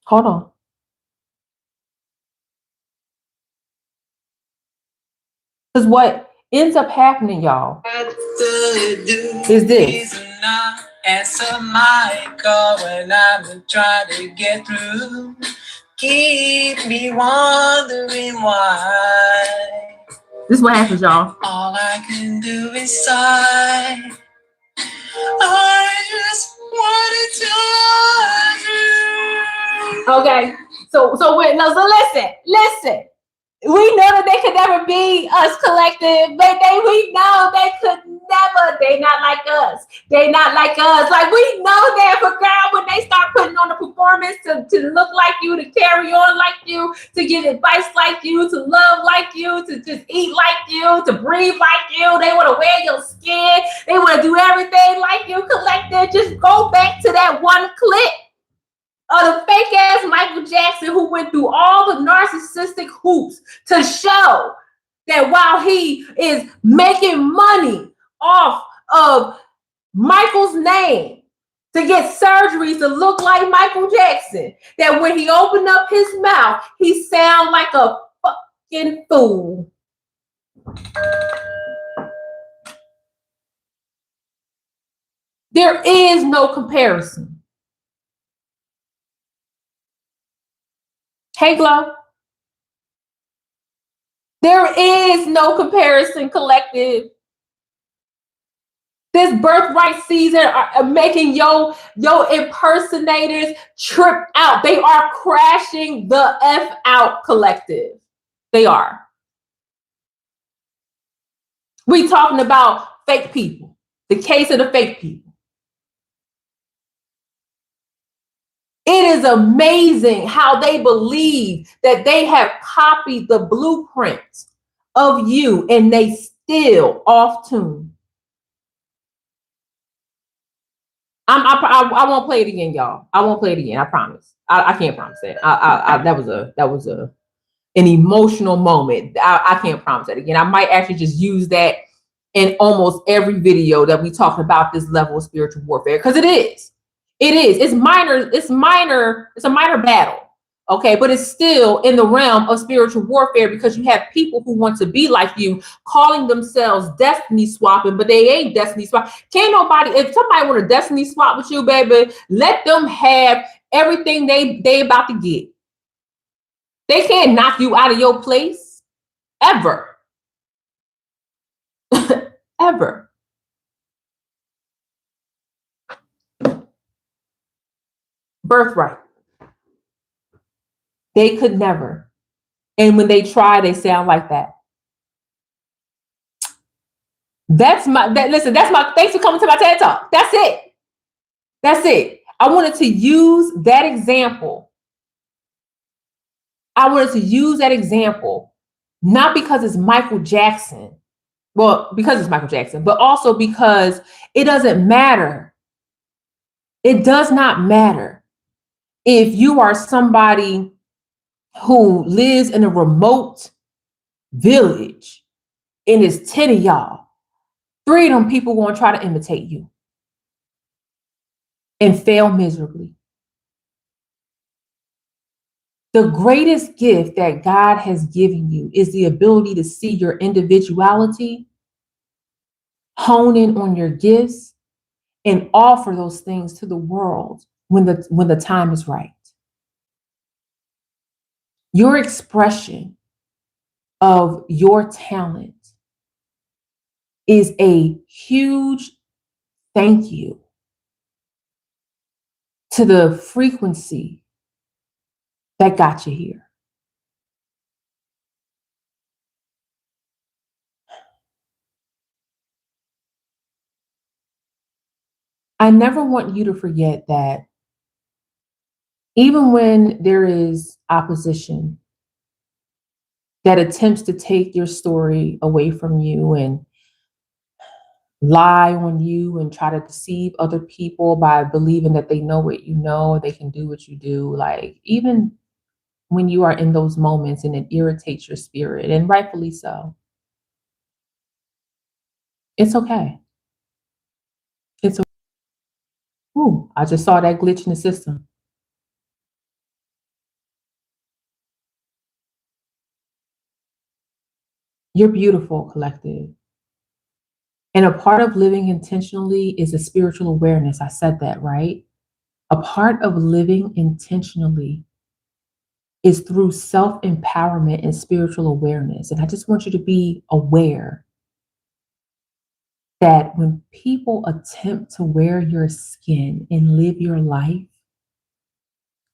hold on. Because what ends up happening, y'all, is this. Answer my call when I'm trying to get through. Keep me wondering why. This is what happens, y'all. All I can do is sigh. I just wanted to. Okay. So wait, no, so listen. We know that they could never be us collective, but we know they could never. They not like us. They not like us. Like we know that, but girl, when they start putting on the performance to look like you, to carry on like you, to give advice like you, to love like you, to just eat like you, to breathe like you, they want to wear your skin. They want to do everything like you, collective. Just go back to that one clip of the fake ass Michael Jackson who went through all the narcissistic hoops to show that while he is making money off of Michael's name to get surgeries to look like Michael Jackson, that when he opened up his mouth, he sound like a fucking fool. There is no comparison. Hey, Glow. There is no comparison, collective. This birthright season are making your impersonators trip out. They are crashing the F out, collective. They are. We talking about fake people. The case of the fake people. It is amazing how they believe that they have copied the blueprint of you and they still off tune. I won't play it again, y'all. I won't play it again. I promise. I can't promise that. That was an emotional moment. I can't promise that again. I might actually just use that in almost every video that we talk about this level of spiritual warfare, because it is. It is. It's minor. It's minor. It's a minor battle. Okay, but it's still in the realm of spiritual warfare because you have people who want to be like you, calling themselves destiny swapping, but they ain't destiny swap. Can't nobody, if somebody want to destiny swap with you, baby, let them have everything they about to get. They can't knock you out of your place ever. Ever. Birthright. They could never. And when they try, they sound like that. That's my thanks for coming to my TED Talk. That's it. That's it. I wanted to use that example. Not because it's Michael Jackson. Well, because it's Michael Jackson, but also because it doesn't matter. It does not matter if you are somebody who lives in a remote village and it's 10 of y'all. 3 of them people going to try to imitate you and fail miserably. The greatest gift that God has given you is the ability to see your individuality, hone in on your gifts, and offer those things to the world when the time is right. Your expression of your talent is a huge thank you to the frequency that got you here. I never want you to forget that Even when there is opposition that attempts to take your story away from you and lie on you and try to deceive other people by believing that they know what you know, they can do what you do, like even when you are in those moments and it irritates your spirit, and rightfully so, it's okay. It's okay. Ooh, I just saw that glitch in the system. You're beautiful, collective. And a part of living intentionally is a spiritual awareness. I said that, right? A part of living intentionally is through self-empowerment and spiritual awareness. And I just want you to be aware that when people attempt to wear your skin and live your life,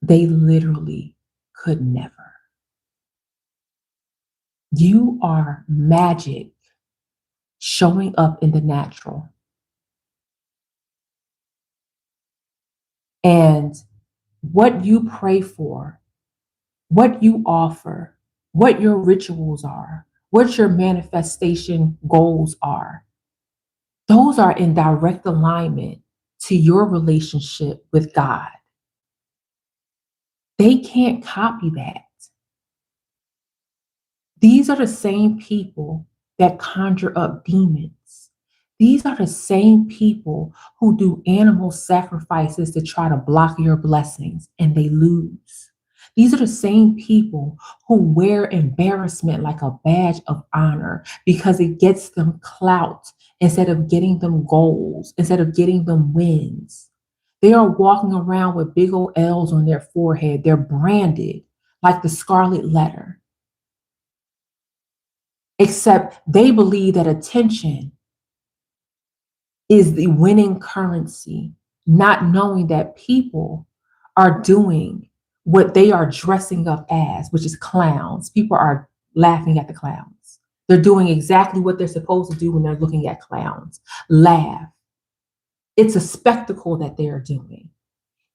they literally could never. You are magic showing up in the natural. And what you pray for, what you offer, what your rituals are, what your manifestation goals are, those are in direct alignment to your relationship with God. They can't copy that. These are the same people that conjure up demons. These are the same people who do animal sacrifices to try to block your blessings and they lose. These are the same people who wear embarrassment like a badge of honor because it gets them clout instead of getting them goals, instead of getting them wins. They are walking around with big old L's on their forehead. They're branded like the scarlet letter. Except they believe that attention is the winning currency, not knowing that people are doing what they are dressing up as, which is clowns. People are laughing at the clowns. They're doing exactly what they're supposed to do when they're looking at clowns. Laugh. It's a spectacle that they are doing.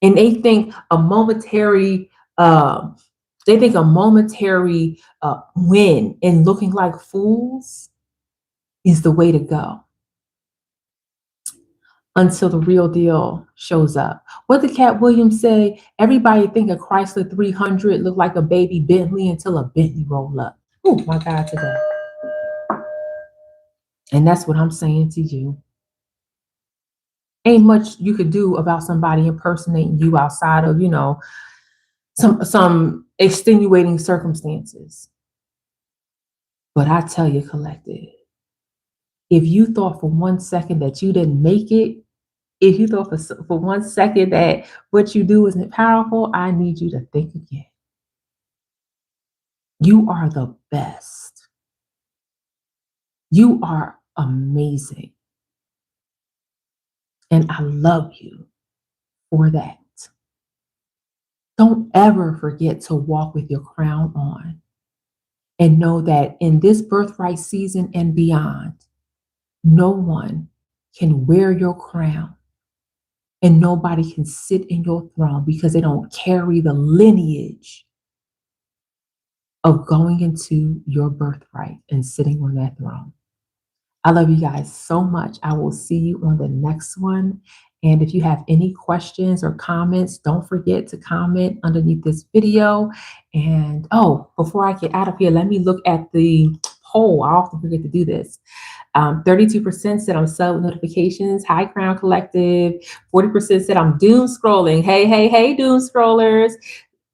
And they think a momentary win in looking like fools is the way to go until the real deal shows up. What did Cat Williams say? Everybody think a Chrysler 300 looked like a baby Bentley until a Bentley rolled up. Oh my God, today. And that's what I'm saying to you. Ain't much you could do about somebody impersonating you outside of, some extenuating circumstances. But I tell you, collective, if you thought for 1 second that you didn't make it, if you thought for 1 second that what you do isn't powerful, I need you to think again. You are the best. You are amazing. And I love you for that. Don't ever forget to walk with your crown on and know that in this birthright season and beyond, no one can wear your crown and nobody can sit in your throne because they don't carry the lineage of going into your birthright and sitting on that throne. I love you guys so much. I will see you on the next one. And if you have any questions or comments, don't forget to comment underneath this video. And before I get out of here, let me look at the poll. I often forget to do this. 32% said I'm sub notifications. Hi, Crown Collective. 40% said I'm doom scrolling. Hey, doom scrollers.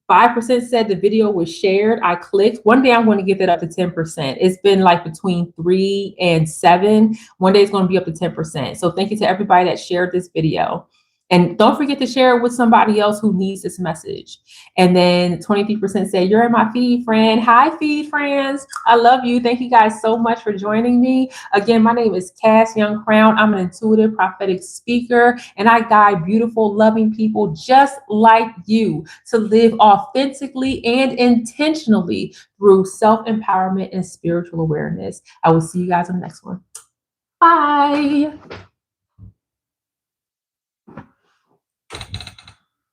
5% said the video was shared. I clicked. One day I'm going to get that up to 10%. It's been like between 3 and 7. One day it's going to be up to 10%. So thank you to everybody that shared this video. And don't forget to share it with somebody else who needs this message. And then 23% say, you're in my feed, friend. Hi, feed friends. I love you. Thank you guys so much for joining me. Again, my name is Cass Young Crown. I'm an intuitive prophetic speaker, and I guide beautiful, loving people just like you to live authentically and intentionally through self-empowerment and spiritual awareness. I will see you guys on the next one. Bye.